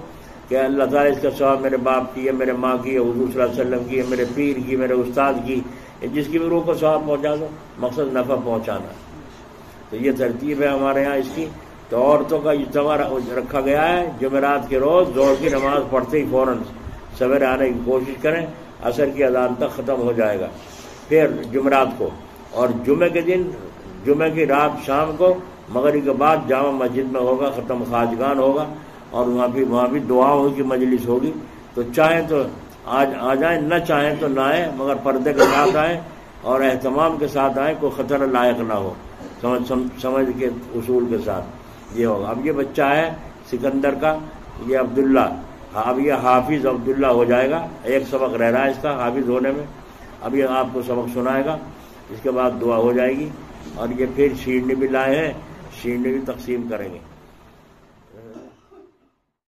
Speaker 1: کہ اللہ تعالیٰ اس کا ثواب میرے باپ کی ہے، میرے ماں کی ہے، حضور صلی اللہ علیہ وسلم کی ہے، میرے پیر کی، میرے استاد کی، جس کی بھی روح کو ثواب پہنچا دو. مقصد نفع پہنچانا. تو یہ ترتیب ہے ہمارے ہاں اس کی. تو عورتوں کا اجتماع رکھا گیا ہے جمعرات کے روز ظہر کی نماز پڑھتے ہی فوراً سویرے آنے کی کوشش کریں، عصر کی اذان تک ختم ہو جائے گا. پھر جمعرات کو، اور جمعے کے دن، جمعے کی رات شام کو مغرب کے بعد جامع مسجد میں ہوگا، ختم خواجگان ہوگا، اور وہاں بھی دعاؤں کی مجلس ہوگی. تو چاہیں تو آج آ جائیں، نہ چاہیں تو نہ آئیں، مگر پردے کے ساتھ آئیں اور اہتمام کے ساتھ آئیں، کوئی خطر لائق نہ ہو، سمجھ کے اصول کے ساتھ. یہ ہوگا. اب یہ بچہ ہے سکندر کا، یہ عبداللہ، اب یہ حافظ عبداللہ ہو جائے گا. ایک سبق رہ رہا ہے اس کا حافظ ہونے میں. اب یہ آپ کو سبق سنائے گا، اس کے بعد دعا ہو جائے گی. اور یہ پھر شیرنی بھی لائے ہیں، شیرنی بھی تقسیم کریں گے.